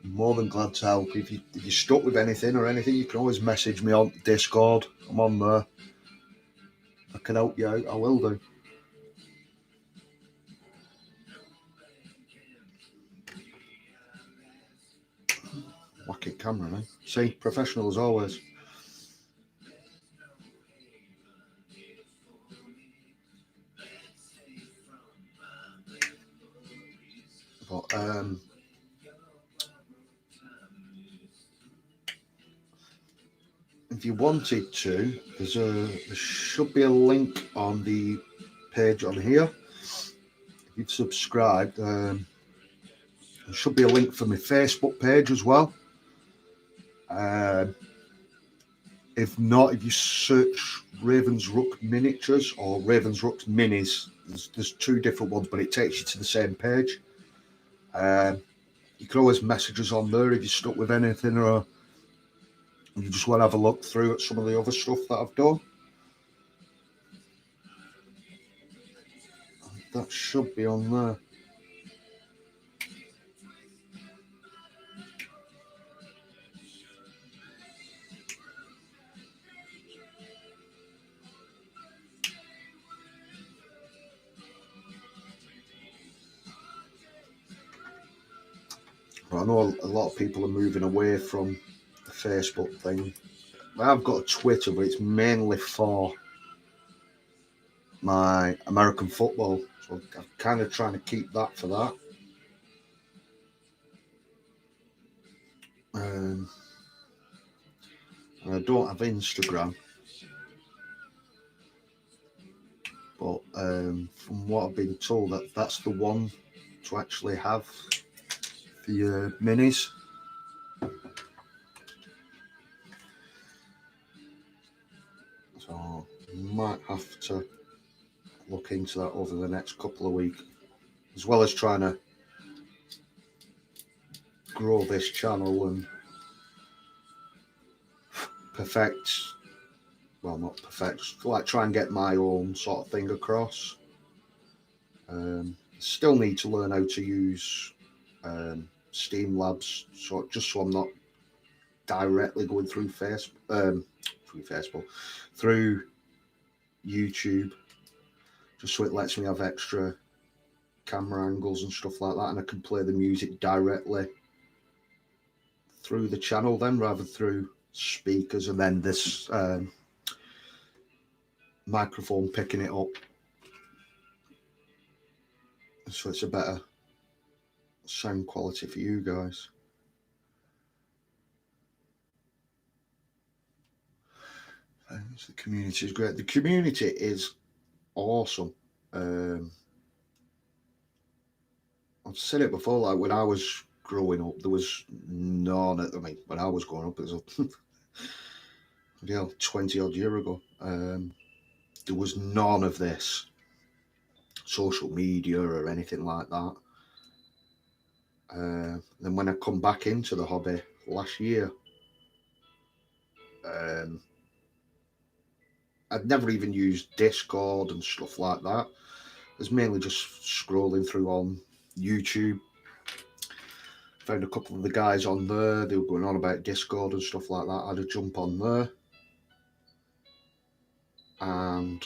I'm more than glad to help. If you're stuck with anything, you can always message me on Discord. I'm on there. I can help you out. I will do. Wacky camera, man. See, professional as always. But if you wanted to, there should be a link on the page on here. If you've subscribed, there should be a link for my Facebook page as well. If not, if you search Ravensrook Miniatures or Ravensrook Minis, there's 2 different ones, but it takes you to the same page. You can always message us on there if you're stuck with anything, or you just want to have a look through at some of the other stuff that I've done. That should be on there. I know a lot of people are moving away from the Facebook thing. I've got a Twitter, but it's mainly for my American football. So I'm kind of trying to keep that for that. I don't have Instagram. But from what I've been told, that's the one to actually have the minis. So might have to look into that over the next couple of weeks, as well as trying to grow this channel and not perfect, like try and get my own sort of thing across. Still need to learn how to use Steam Labs, so I'm not directly going through through YouTube, just so it lets me have extra camera angles and stuff like that, and I can play the music directly through the channel then, rather through speakers and then this microphone picking it up, so it's a better sound quality for you guys. The community is great. The community is awesome. I've said it before, like when I was growing up, there was none. When I was growing up, it was 20 odd year ago. There was none of this social media or anything like that. Then when I come back into the hobby last year, I'd never even used Discord and stuff like that. It was mainly just scrolling through on YouTube. Found a couple of the guys on there, they were going on about Discord and stuff like that. I had a jump on there. And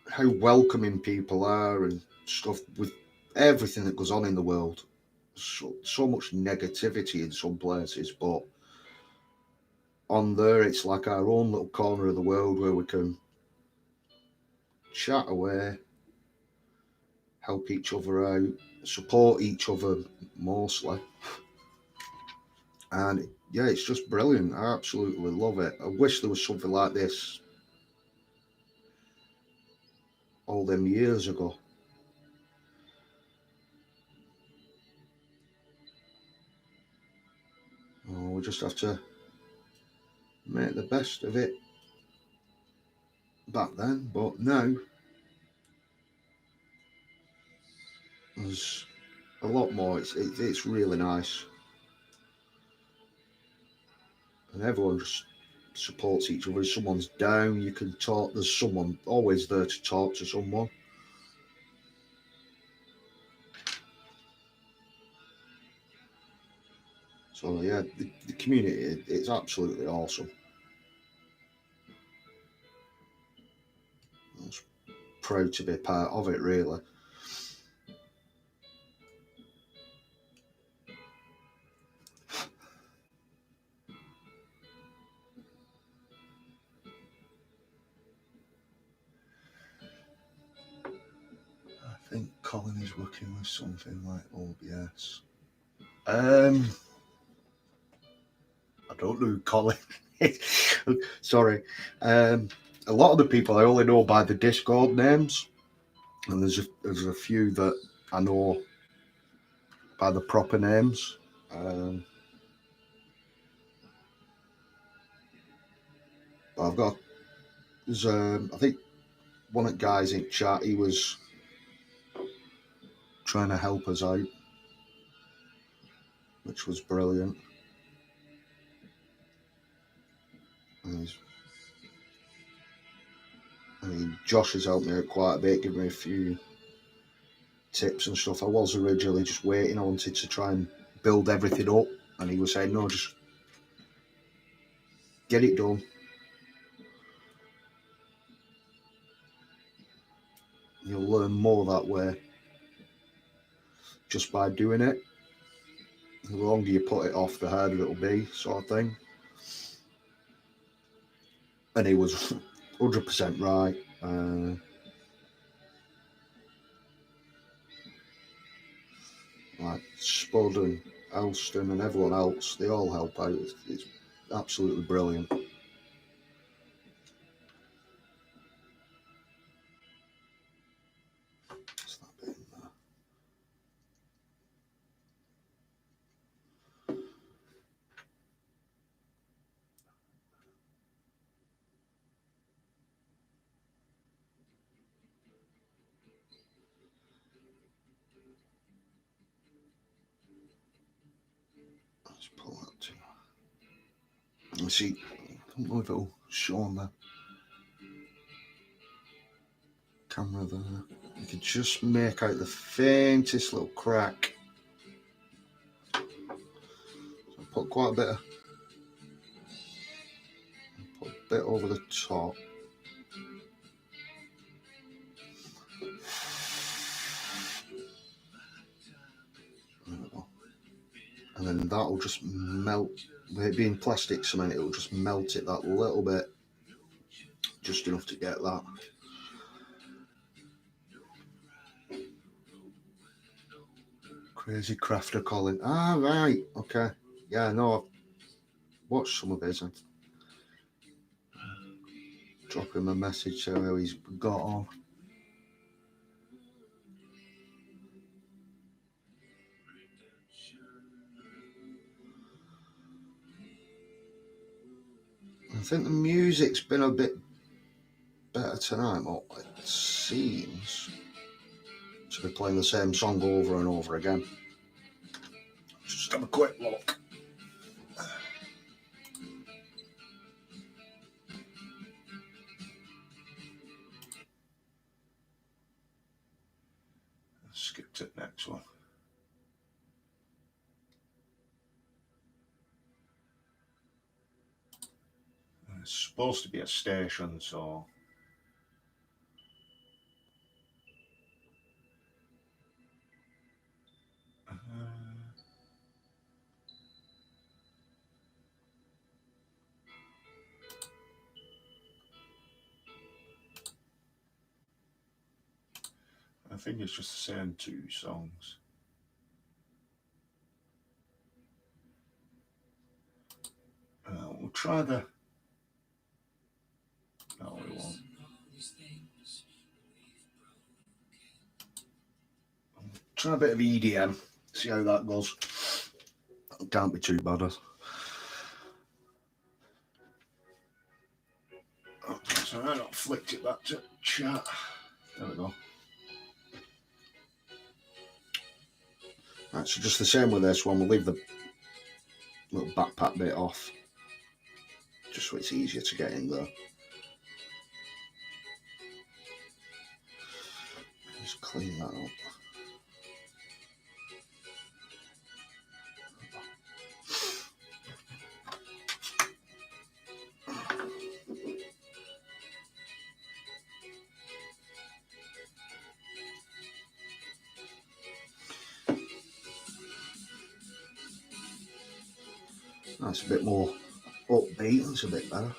how welcoming people are and stuff with everything that goes on in the world. So much negativity in some places, but on there it's like our own little corner of the world where we can chat away, help each other out, support each other mostly. And yeah, it's just brilliant. I absolutely love it. I wish there was something like this all them years ago. Oh, we just have to make the best of it back then, but now there's a lot more. It's really nice, and everyone just supports each other. If someone's down, you can talk. There's someone always there to talk to someone. So yeah, the community, it's absolutely awesome. I'm just proud to be part of it, really. I think Colin is working with something like OBS. I don't know, Colin. Sorry. A lot of the people I only know by the Discord names, and there's a few that I know by the proper names. But I've got, I think one of the guys in chat, he was trying to help us out, which was brilliant. Josh has helped me out quite a bit, given me a few tips and stuff. I was originally just waiting. I wanted to try and build everything up, and he was saying, no, just get it done. You'll learn more that way, just by doing it. The longer you put it off, the harder it'll be, sort of thing. And he was 100% right. Like Spud and Elston and everyone else, they all help out. It's absolutely brilliant. What's that bit in there? Let's pull that to. Let's see. I don't know if it'll show on the camera there. You can just make out the faintest little crack. So I put quite a bit over the top. And then that'll just melt. With it being plastic cement, it'll just melt it that little bit, just enough to get that. Crazy Crafter Colin. Ah, right. Okay. Yeah, no, I've watched some of his. I'd drop him a message so how he's got on. I think the music's been a bit better tonight, what it seems. to be playing the same song over and over again. Just have a quick look. Skip to the next one. It's supposed to be a station, so I think it's just the same 2 songs. We'll try the... No, we won't. Try a bit of EDM, see how that goes. It can't be too bad. So I not flicked it back to chat. There we go. Right, so just the same with this one, we'll leave the little backpack bit off, just so it's easier to get in there. Just clean that up. That's a bit more upbeat, that's a bit better.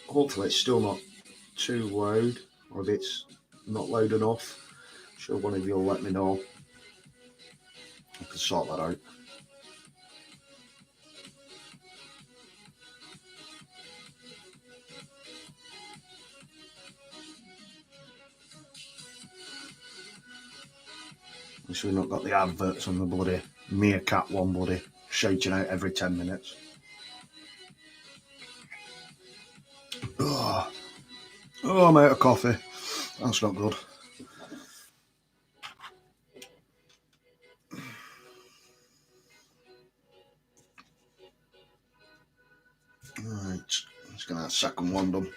Hopefully it's still not too loud, or if it's not loud enough, I'm sure one of you will let me know. I can sort that out. At least we've not got the adverts on the bloody meerkat one, bloody shouting out every 10 minutes. Oh, I'm out of coffee. That's not good. Right, let's get that second one done.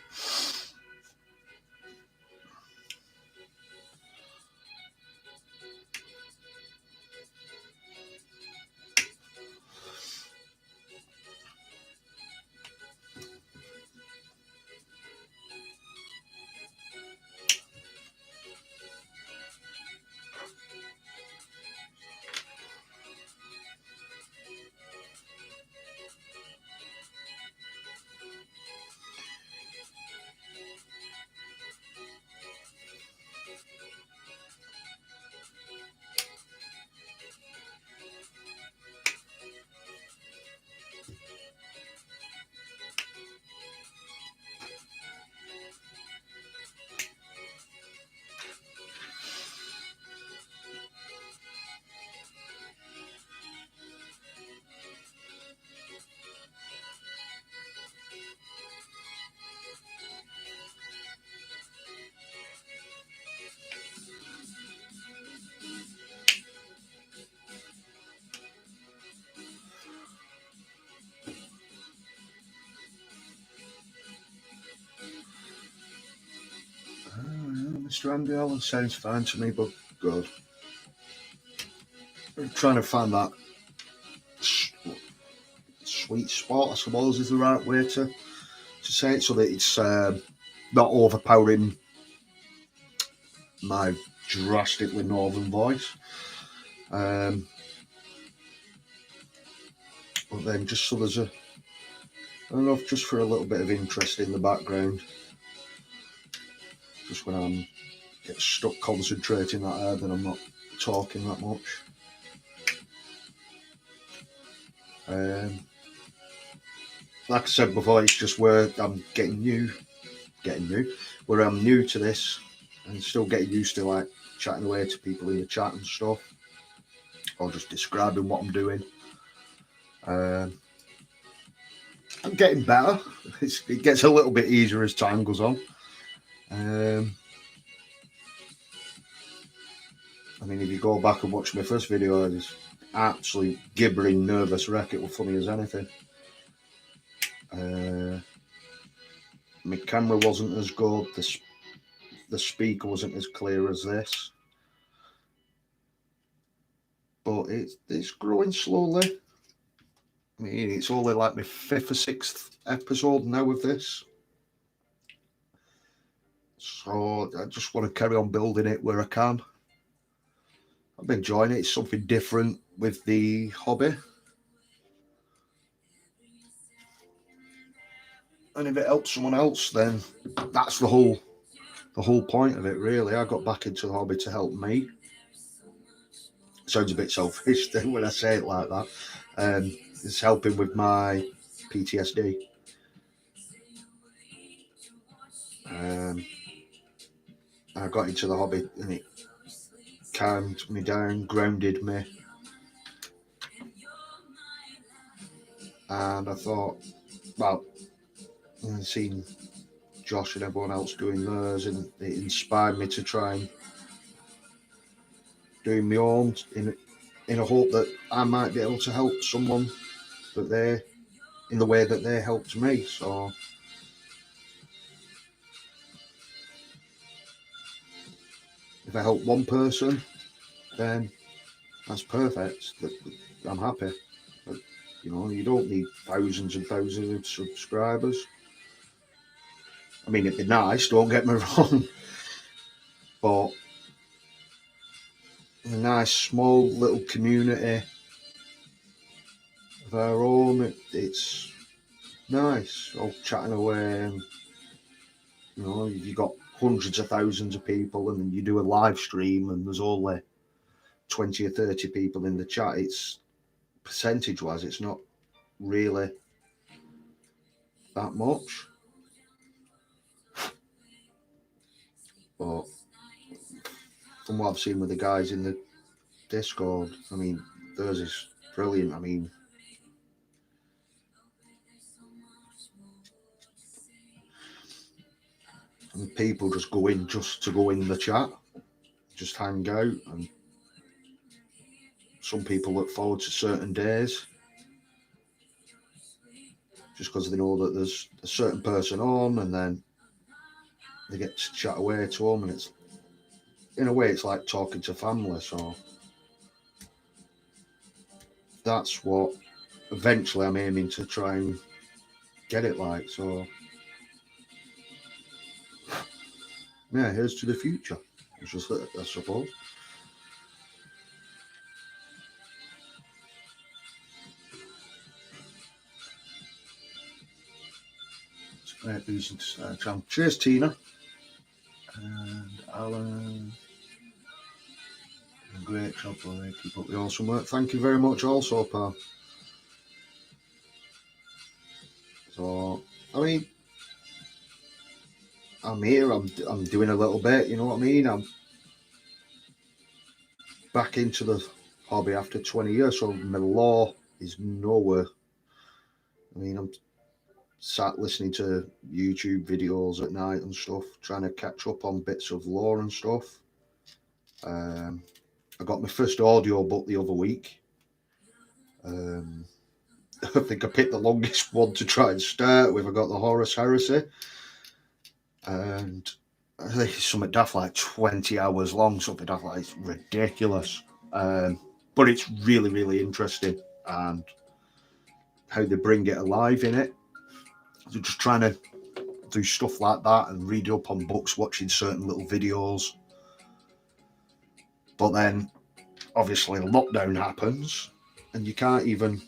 Mr. Andy Allen sounds fine to me, but good. I'm trying to find that sweet spot, I suppose, is the right way to say it, so that it's not overpowering my drastically northern voice. But then just so there's I don't know, just for a little bit of interest in the background. Just when I'm get stuck concentrating that hard, then I'm not talking that much. Like I said before, it's just where I'm where I'm new to this and still getting used to like chatting away to people in the chat and stuff, or just describing what I'm doing. I'm getting better. It gets a little bit easier as time goes on. I mean, if you go back and watch my first video, I was absolutely gibbering, nervous wreck. It was funny as anything. My camera wasn't as good. The speaker wasn't as clear as this. But it's growing slowly. I mean, it's only like my 5th or 6th episode now of this. So I just want to carry on building it where I can. I've been enjoying it. It's something different with the hobby. And if it helps someone else, then that's the whole point of it, really. I got back into the hobby to help me. Sounds a bit selfish when I say it like that. It's helping with my PTSD. I got into the hobby and it calmed me down, grounded me. And I thought, well, I've seen Josh and everyone else doing theirs, and it inspired me to try and do my own in a hope that I might be able to help someone that they in the way that they helped me. So if I help one person, then that's perfect. I'm happy. But, you know, you don't need thousands and thousands of subscribers. I mean, it'd be nice, don't get me wrong, but a nice small little community of our own, it's nice, all chatting away, and you know, you've got hundreds of thousands of people and then you do a live stream and there's only 20 or 30 people in the chat. It's percentage wise, it's not really that much, but from what I've seen with the guys in the Discord, I mean, theirs is brilliant. I mean, and people just go in just to go in the chat, just hang out, and some people look forward to certain days just because they know that there's a certain person on, and then they get to chat away to them, and it's, in a way, it's like talking to family. So that's what eventually I'm aiming to try and get it like. So yeah, here's to the future, I suppose. It's a great reason to start a channel. Cheers, Tina. And Alan. Great job, boy. Keep up the awesome work. Thank you very much also, pal. So, I mean, I'm here, I'm doing a little bit, you know what I mean? I'm back into the hobby after 20 years, so my law is nowhere. I mean, I'm sat listening to YouTube videos at night and stuff, trying to catch up on bits of lore and stuff. I got my first audio book the other week. I think I picked the longest one to try and start with. I got the Horus Heresy, and I think it's something daft like 20 hours long, something daft like, it's ridiculous. But it's really, really interesting, and how they bring it alive in it. They're just trying to do stuff like that and read up on books, watching certain little videos. But then, obviously, lockdown happens, and you can't even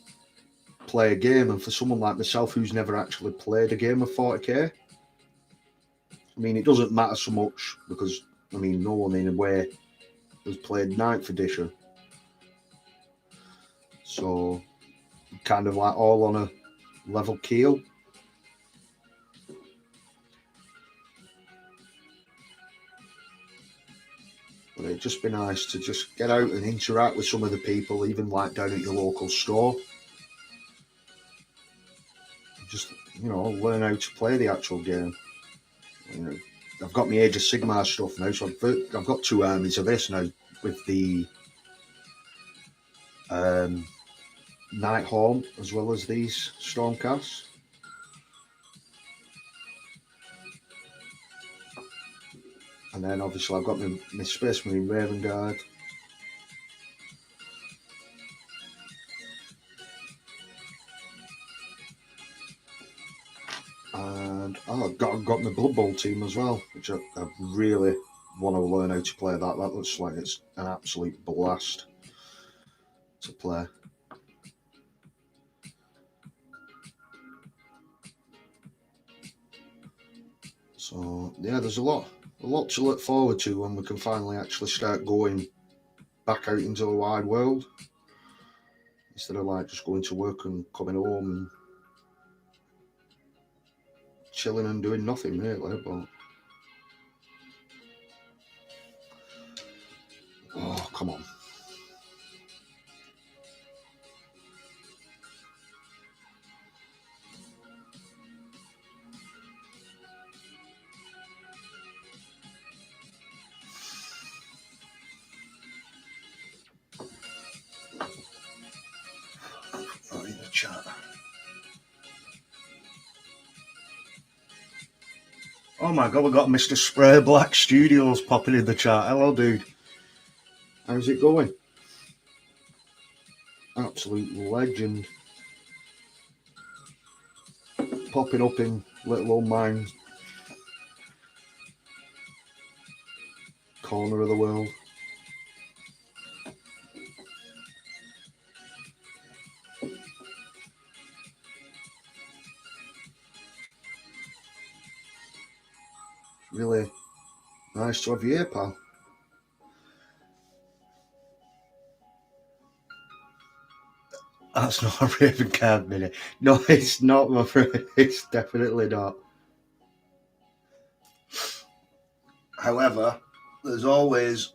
play a game. And for someone like myself who's never actually played a game of 40k, I mean, it doesn't matter so much because, I mean, no one in a way has played 9th edition. So, kind of like all on a level keel. But it'd just be nice to just get out and interact with some of the people, even like down at your local store. Just, you know, learn how to play the actual game. You know, I've got my Age of Sigmar stuff now, so I've got 2 armies of this now with the Nighthorn as well as these Stormcasts. And then obviously I've got my Space Marine Raven Guard. And I've got my Blood Bowl team as well, which I really want to learn how to play that. That looks like it's an absolute blast to play. So yeah, there's a lot to look forward to when we can finally actually start going back out into the wide world, instead of like just going to work and coming home and chilling and doing nothing really. But oh, come on. Chat. Oh my god, we got Mr. Spray Black Studios popping in the chat. Hello, dude. How's it going? Absolute legend. Popping up in little old mine corner of the world. Really nice to have you here, pal. That's not a Raven Guard mini. No, it's not, my friend. It's definitely not. However, there's always,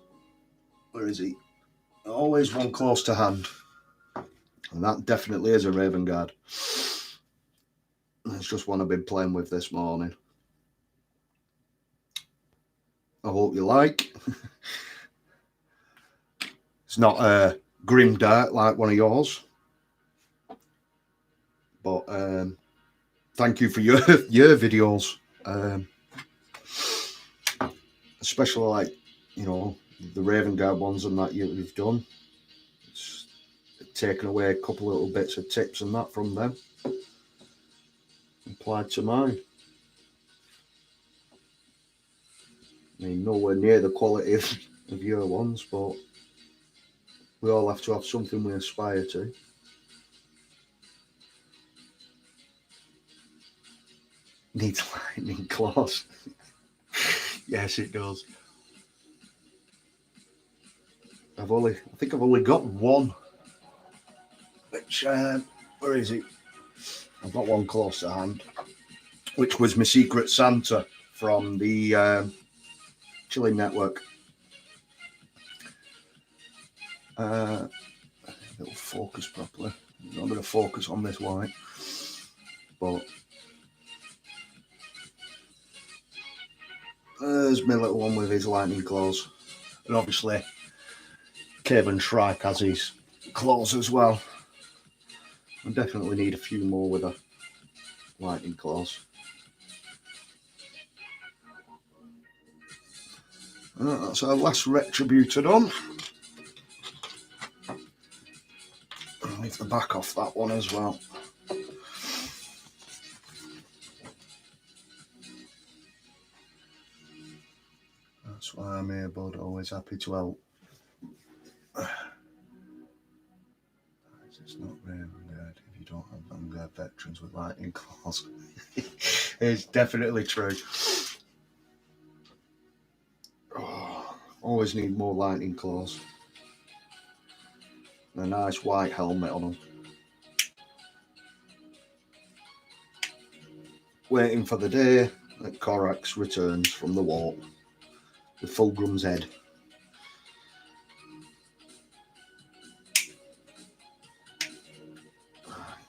where is he? Always one close to hand. And that definitely is a Raven Guard. It's just one I've been playing with this morning. I hope you like. It's not a grim dark like one of yours. But thank you for your videos. Especially like, you know, the Raven Guard ones and that you've done. It's taken away a couple little bits of tips and that from them. Applied to mine. I mean, nowhere near the quality of your ones, but we all have to have something we aspire to. Needs lightning claws. Yes, it does. I think I've only got one. Which, where is it? I've got one close to hand, which was my Secret Santa from the Chilling Network. It'll focus properly. I'm not going to focus on this white, but there's my little one with his lightning claws, and obviously Caven Shrike has his claws as well. I definitely need a few more with the lightning claws. That's our last Retributor done. I'll leave the back off that one as well. That's why I'm here, bud. Always happy to help. It's not Raven Guard if you don't have Vanguard veterans with lightning claws. It's definitely true. Oh, always need more lightning claws. A nice white helmet on them. Waiting for the day that Korax returns from the warp with Fulgrim's head.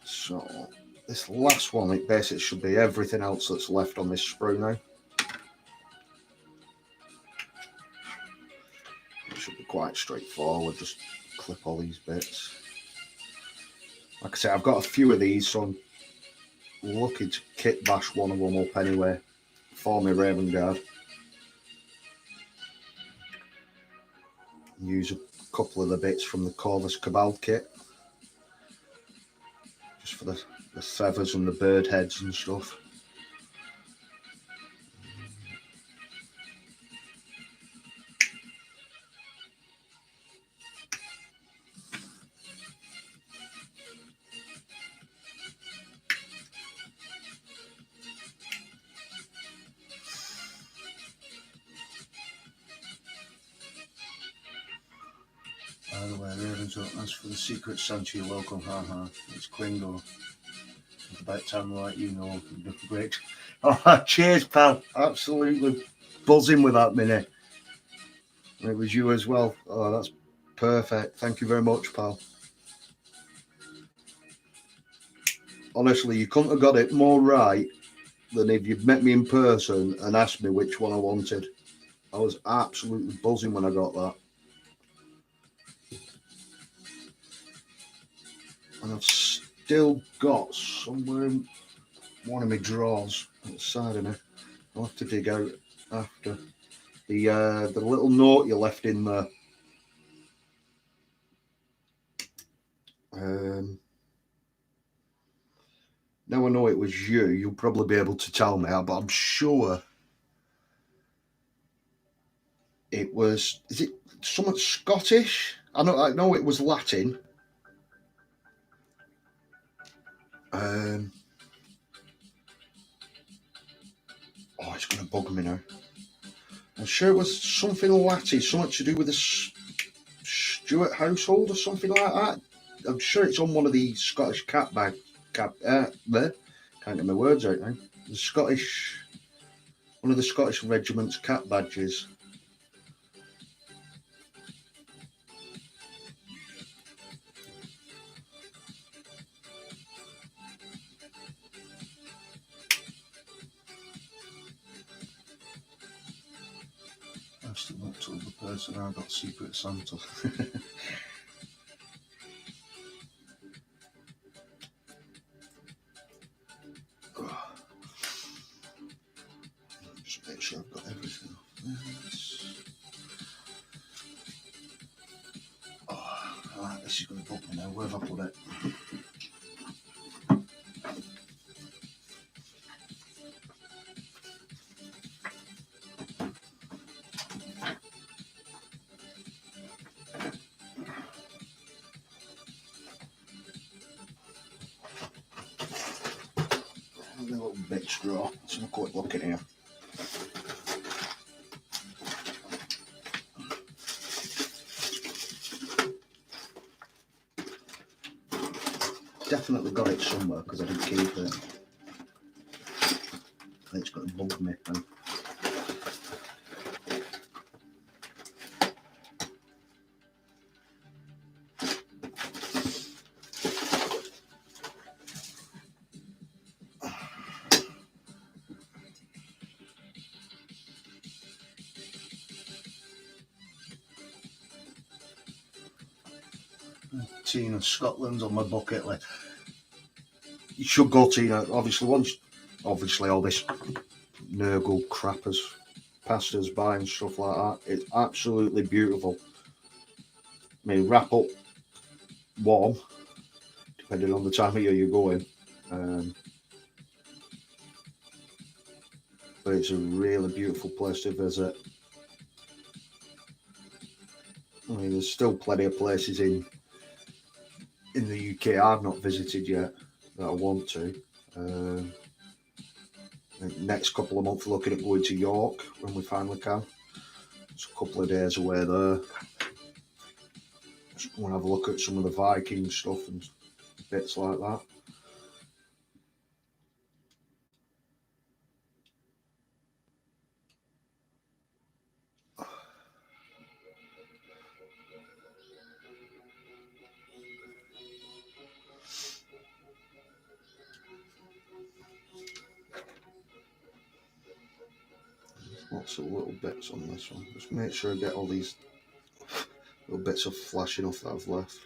So this last one, it basically should be everything else that's left on this sprue now. quite straightforward, just clip all these bits. Like I say, I've got a few of these, so I'm looking to kit bash one of them up anyway for my Raven Guard. Use a couple of the bits from the Corvus Cabal kit, just for the feathers and the bird heads and stuff. By the way, Ravens up. As for the secret Santa, you're welcome. Haha, it's Quingo. It's about time, like you know. Great. Oh, cheers, pal. Absolutely buzzing with that minute. It was you as well. Oh, that's perfect. Thank you very much, pal. Honestly, you couldn't have got it more right than if you'd met me in person and asked me which one I wanted. I was absolutely buzzing when I got that. And I've still got somewhere in one of my drawers outside of me. I'll have to dig out after. The little note you left in there. Now I know it was you, you'll probably be able to tell me, but I'm sure it was, is it somewhat Scottish? I know it was Latin. Oh, it's going to bug me now. I'm sure it was something Latin, something to do with the Stuart household or something like that. I'm sure it's on one of the Scottish there. Can't get my words out now. One of the Scottish regiment's cap badges. I've still not told the person I got Secret Santa. Just make sure I've got everything off this. Oh, right, this is going to bug me now. Where have I put it? A little bit straw. Let's have a quick look in here. Definitely got it somewhere because I didn't keep it. It's going to bug me. Tina, Scotland's on my bucket list. You should go, Tina. Obviously all this Nurgle crap has passed us by and stuff like that. It's absolutely beautiful. I mean, wrap up warm, depending on the time of year you're going. But it's a really beautiful place to visit. I mean, there's still plenty of places in the UK I've not visited yet that I want to. Next couple of months, looking at going to York when we finally can. It's a couple of days away there. Just want to have a look at some of the Viking stuff and bits like that. Lots of little bits on this one. Just make sure I get all these little bits of flashing off that I've left.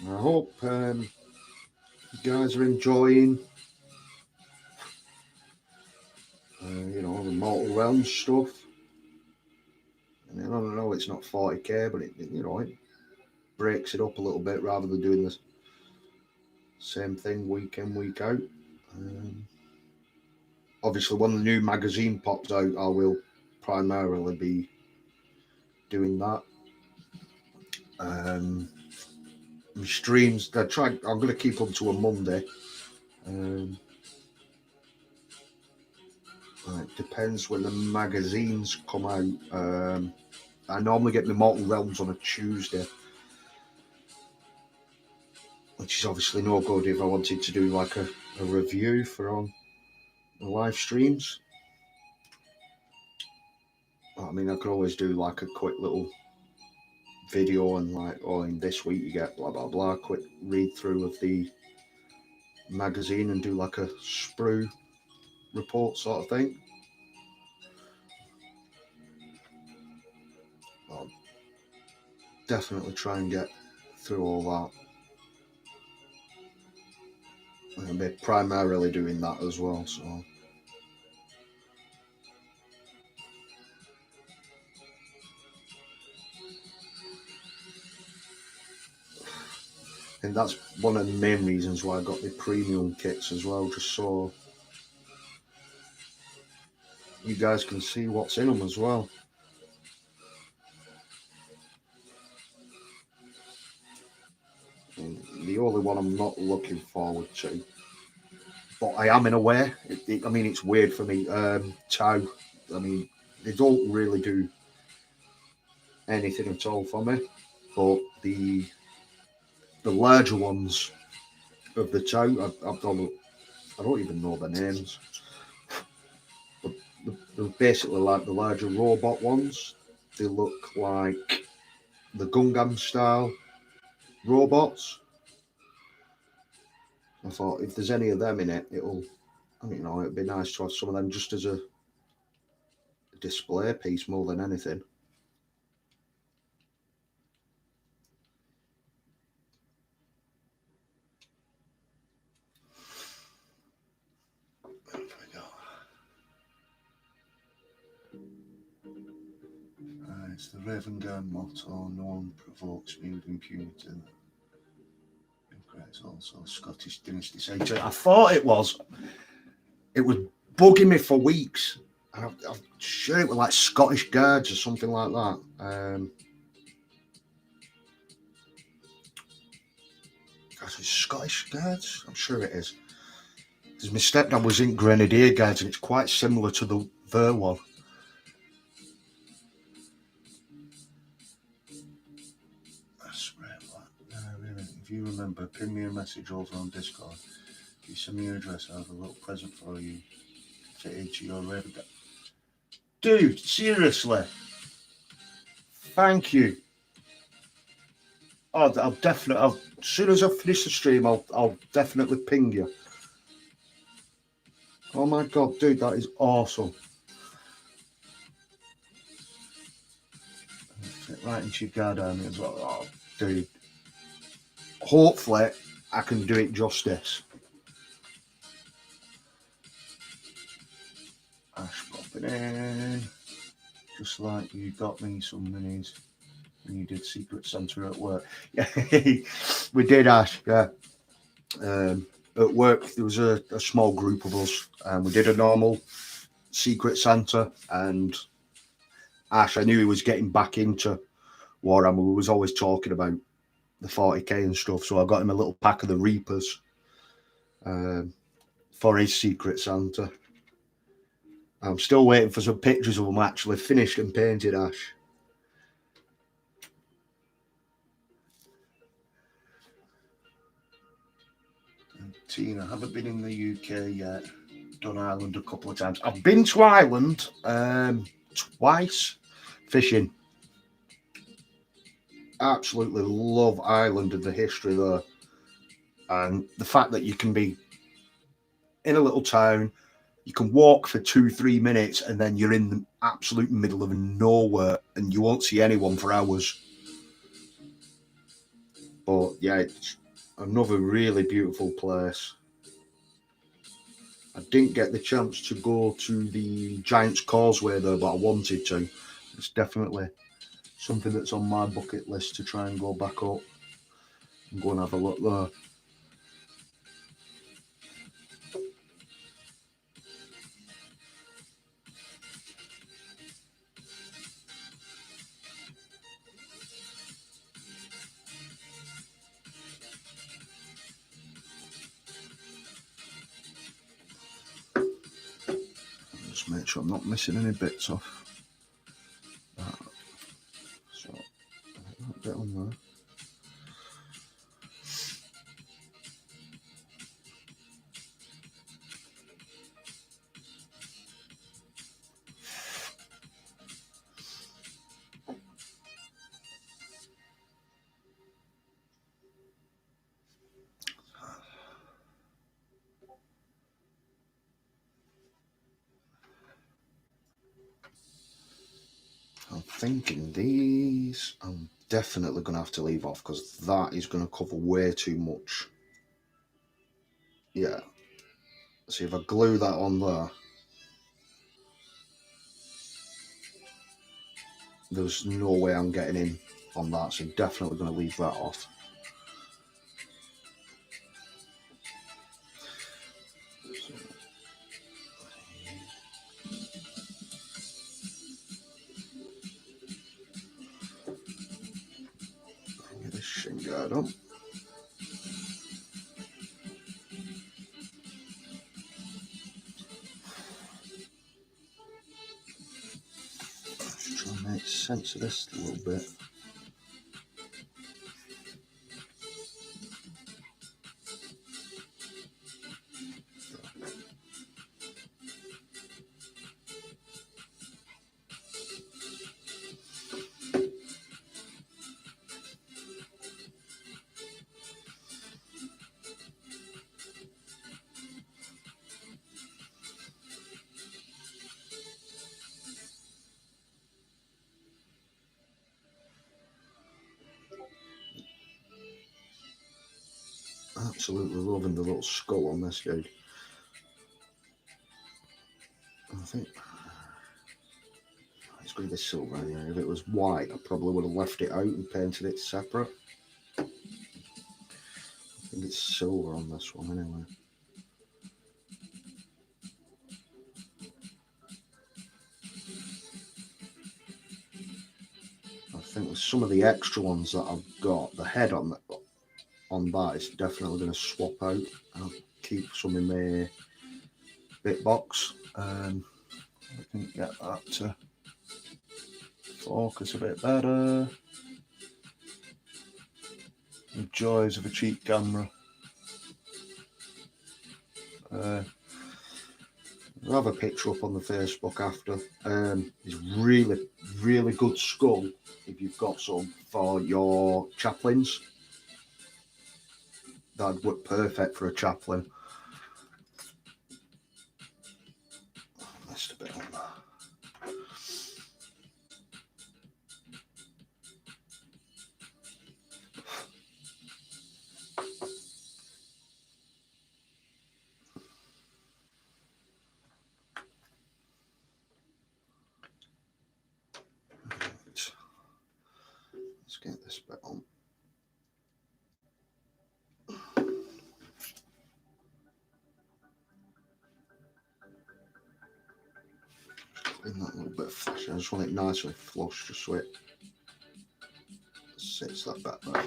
I hope you guys are enjoying, you know, the Mortal Realms stuff. And I don't know, it's not 40k, but it, you know, it breaks it up a little bit rather than doing the same thing week in, week out. Obviously, when the new magazine pops out, I will primarily be doing that. My streams, I'm going to keep them to a Monday. It depends when the magazines come out. I normally get my Mortal Realms on a Tuesday, which is obviously no good if I wanted to do like a review for on the live streams. I mean, I could always do like a quick little video and like, oh, in this week you get blah blah blah, quick read through of the magazine and do like a sprue report sort of thing. I'll definitely try and get through all that. I'm going to be primarily doing that as well, so. And that's one of the main reasons why I got the premium kits as well, just so you guys can see what's in them as well. And the only one I'm not looking forward to, but I am in a way. I mean, it's weird for me. Tau, I mean, they don't really do anything at all for me, but the larger ones of the Tau, I don't even know their names. But they're basically like the larger robot ones. They look like the Gundam style robots. I thought if there's any of them in it, it'd be nice to have some of them just as a display piece more than anything. There we go. It's the Raven Guard motto, no one provokes me with impunity. It's also Scottish Dynasty Centre. I thought it was bugging me for weeks. I'm sure it was like Scottish Guards or something like that. Gosh, it's Scottish Guards? I'm sure it is. Because my stepdad was in Grenadier Guards and it's quite similar to their one. If you remember, ping me a message over on Discord. If you send me your address, I have a little present for you to aid to your Raven Guard. Dude, seriously. Thank you. Oh, I'll definitely. As soon as I finish the stream, I'll definitely ping you. Oh my god, dude, that is awesome. Fit right into your guard army as well. Oh, dude. Hopefully, I can do it justice. Ash popping in. Just like you got me some minis when you did Secret Santa at work. Yeah, we did, Ash. Yeah. At work, there was a small group of us, and we did a normal Secret Santa. And Ash, I knew he was getting back into Warhammer. We was always talking about the 40k and stuff, so I got him a little pack of the Reapers for his Secret Santa. I'm still waiting for some pictures of them actually finished and painted, Ash. Tina, I haven't been in the UK yet. Done Ireland a couple of times. I've been to Ireland twice fishing. Absolutely love Ireland and the history there. And the fact that you can be in a little town, you can walk for 2-3 minutes and then you're in the absolute middle of nowhere and you won't see anyone for hours. But yeah, it's another really beautiful place. I didn't get the chance to go to the Giant's Causeway though, but I wanted to. It's definitely something that's on my bucket list to try and go back up and go and have a look there. Just make sure I'm not missing any bits off. So, that bit on there. I'm thinking these I'm definitely going to have to leave off because that is going to cover way too much. Yeah. See if I glue that on there, there's no way I'm getting in on that, so definitely going to leave that off. Get this shin guard on. Just try and make sense of this a little bit. Absolutely loving the little skull on this dude. I think it's going to be silver anyway. If it was white, I probably would have left it out and painted it separate. I think it's silver on this one anyway. I think with some of the extra ones that I've got, the head on that is definitely going to swap out. I'll keep some in my bit box. I can get that to focus a bit better. The joys of a cheap camera. I'll have a picture up on the Facebook after. It's really, really good skull if you've got some for your chaplains. That'd work perfect for a chaplain. Missed a bit on that. Let's get this bit on. In that little bit of flash, I just want it nice and flush, just so it sits that bit there.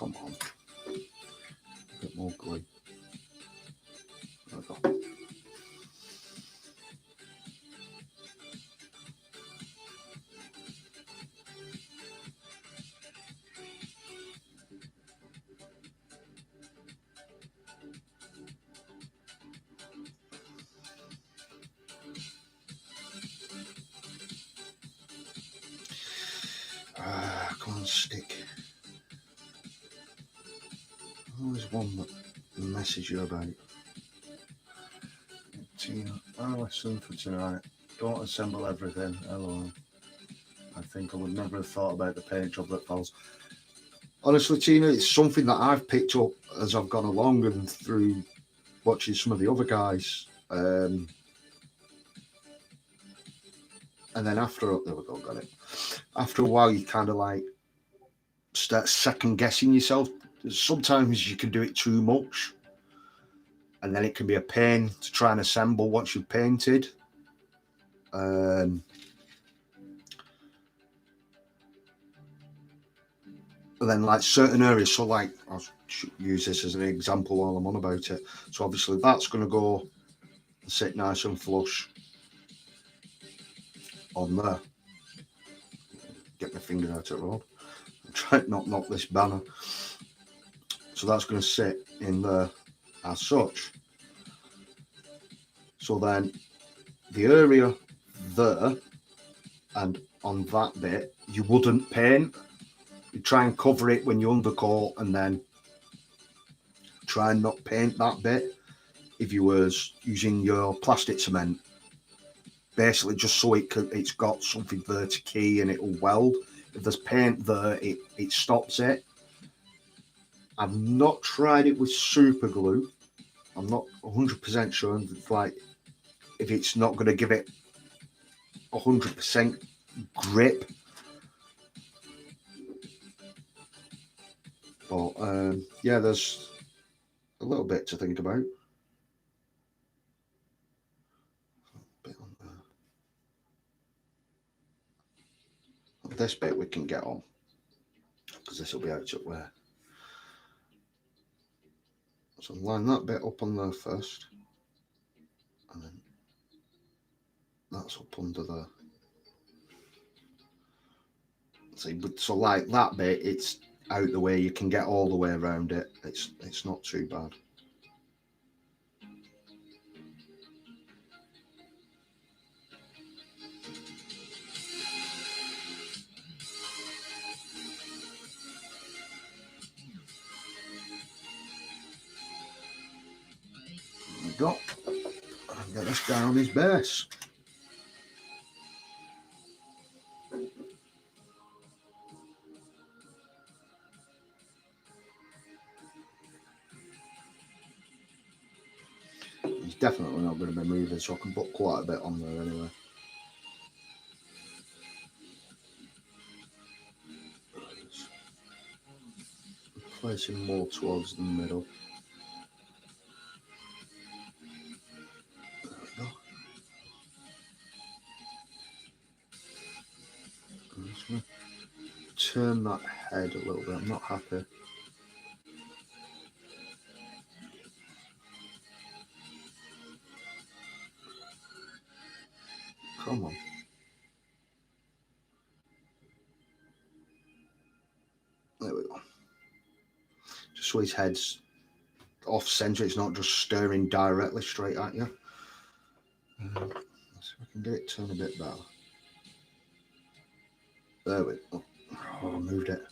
Come on. A bit more glue. There we go. Come on, stick. There's one that message you about. Tina, our lesson for tonight. Don't assemble everything. Hello. I think I would never have thought about the paint job that falls. Honestly, Tina, it's something that I've picked up as I've gone along and through watching some of the other guys. And then after, there we go, got it. After a while, you kind of like start second guessing yourself. Sometimes you can do it too much, and then it can be a pain to try and assemble once you've painted. And then like certain areas, so like I'll use this as an example while I'm on about it. So obviously that's going to go and sit nice and flush on there. Get my finger out of the road. Try to not knock this banner. So that's going to sit in there as such. So then the area there and on that bit, you wouldn't paint. You try and cover it when you undercoat and then try and not paint that bit if you was using your plastic cement. Basically just so it's got something there to key and it'll weld. If there's paint there, it stops it. I've not tried it with super glue. I'm not 100% sure if it's not going to give it 100% grip. But yeah, there's a little bit to think about. This bit we can get on because this will be out up there. So line that bit up on there first, and then that's up under there. See, so like that bit, it's out the way. You can get all the way around it. It's not too bad. There we go. And get this guy on his base. He's definitely not going to be moving, so I can put quite a bit on there anyway. Placing more towards the middle. There we go. I'm just going to turn that head a little bit. I'm not happy. Come on. There we go. Just so his head's off centre, it's not just staring directly straight at you. Let's see if I can get it turn a bit better. There we go. Oh, I moved it.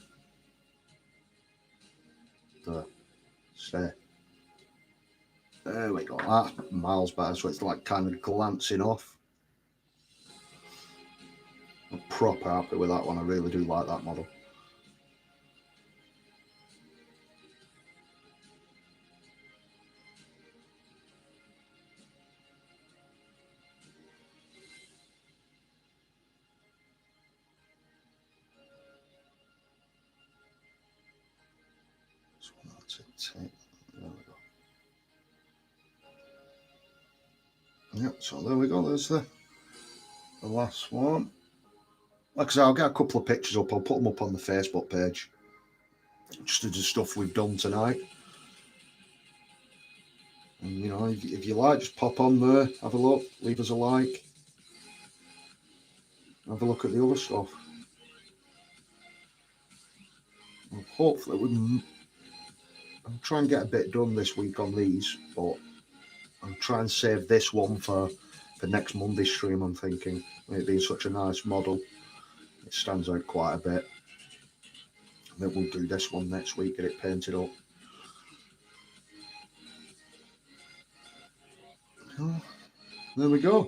There. Stay. There we go. That's miles better, so it's like kind of glancing off. I'm proper happy with that one. I really do like that model. So that's it. There we go. Yep, so there we go. There's the last one. Like I say, I'll get a couple of pictures up. I'll put them up on the Facebook page. just to the stuff we've done tonight. And, you know, if you like, just pop on there, have a look, leave us a like. Have a look at the other stuff. Well, hopefully I'll try and get a bit done this week on these, but I'll try and save this one for next Monday's stream, I'm thinking. It being such a nice model, it stands out quite a bit. I think we'll do this one next week, get it painted up. Oh, there we go.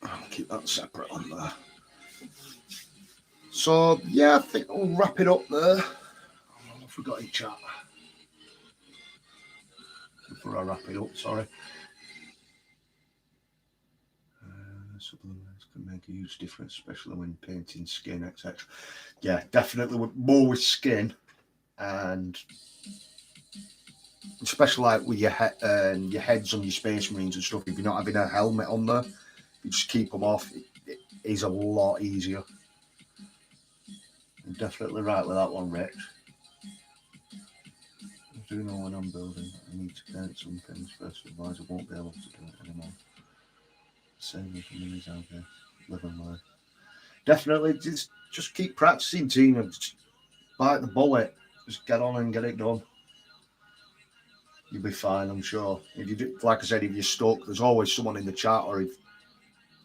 I'll keep that separate on there. So, yeah, I think I'll wrap it up there. I forgot each chat. Before I wrap it up, sorry. Supplements can make a huge difference, especially when painting skin, etc. Yeah, definitely more with skin, and especially like with your heads on your Space Marines and stuff. If you're not having a helmet on there, you just keep them off. It is a lot easier. You're definitely right with that one, Rich. I do know when I'm building, I need to paint some things first, otherwise I won't be able to do it anymore. Same as the minis out there. Live and learn. Definitely, just keep practicing, Tina. Just bite the bullet. Just get on and get it done. You'll be fine, I'm sure. If you do, like I said, if you're stuck, there's always someone in the chat, or if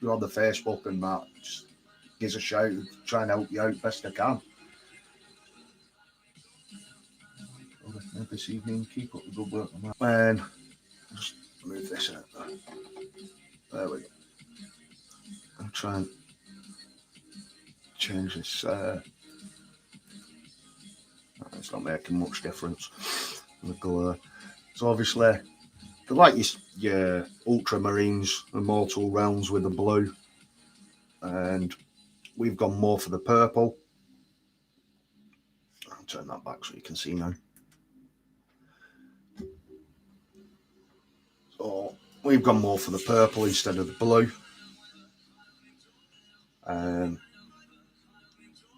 you're on the Facebook and that, just give us a shout. Try and help you out best I can. This evening, keep up the good work on that. And just move this out there. There we go. I'll try and change this. It's not making much difference. The glare. So obviously, they like your Ultramarines and Mortal Realms with the blue, and we've gone more for the purple. I'll turn that back so you can see now. So we've gone more for the purple instead of the blue.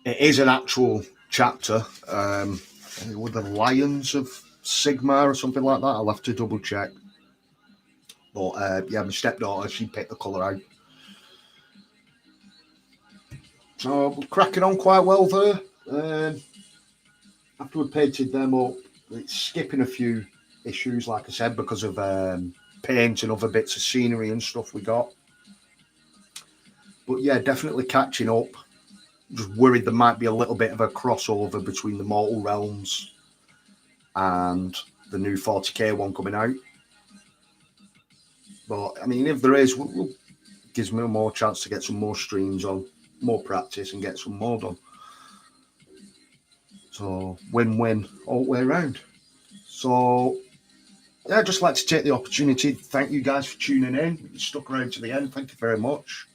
It is an actual chapter with the Lions of Sigma or something like that. I'll have to double check. But yeah, my stepdaughter, she picked the colour out. So we're cracking on quite well there. After we painted them up, it's skipping a few issues, like I said, because of paint and other bits of scenery and stuff we got. But yeah, definitely catching up. Just worried there might be a little bit of a crossover between the Mortal Realms and the new 40k one coming out. But I mean, if there is, it gives me more chance to get some more streams on, more practice, and get some more done. So win-win all the way around. So yeah, I'd just like to take the opportunity to thank you guys for tuning in. You stuck around to the end. Thank you very much.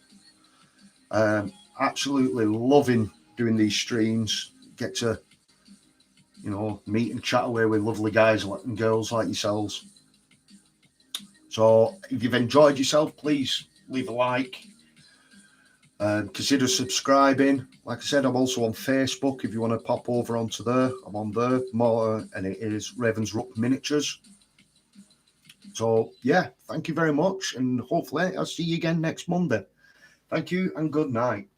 Absolutely loving doing these streams. Get to, you know, meet and chat away with lovely guys and girls like yourselves. So if you've enjoyed yourself, please leave a like. Consider subscribing. Like I said, I'm also on Facebook. If you want to pop over onto there, I'm on there more, and it is Ravensruck Miniatures. So yeah, thank you very much, and hopefully I'll see you again next Monday. Thank you and good night.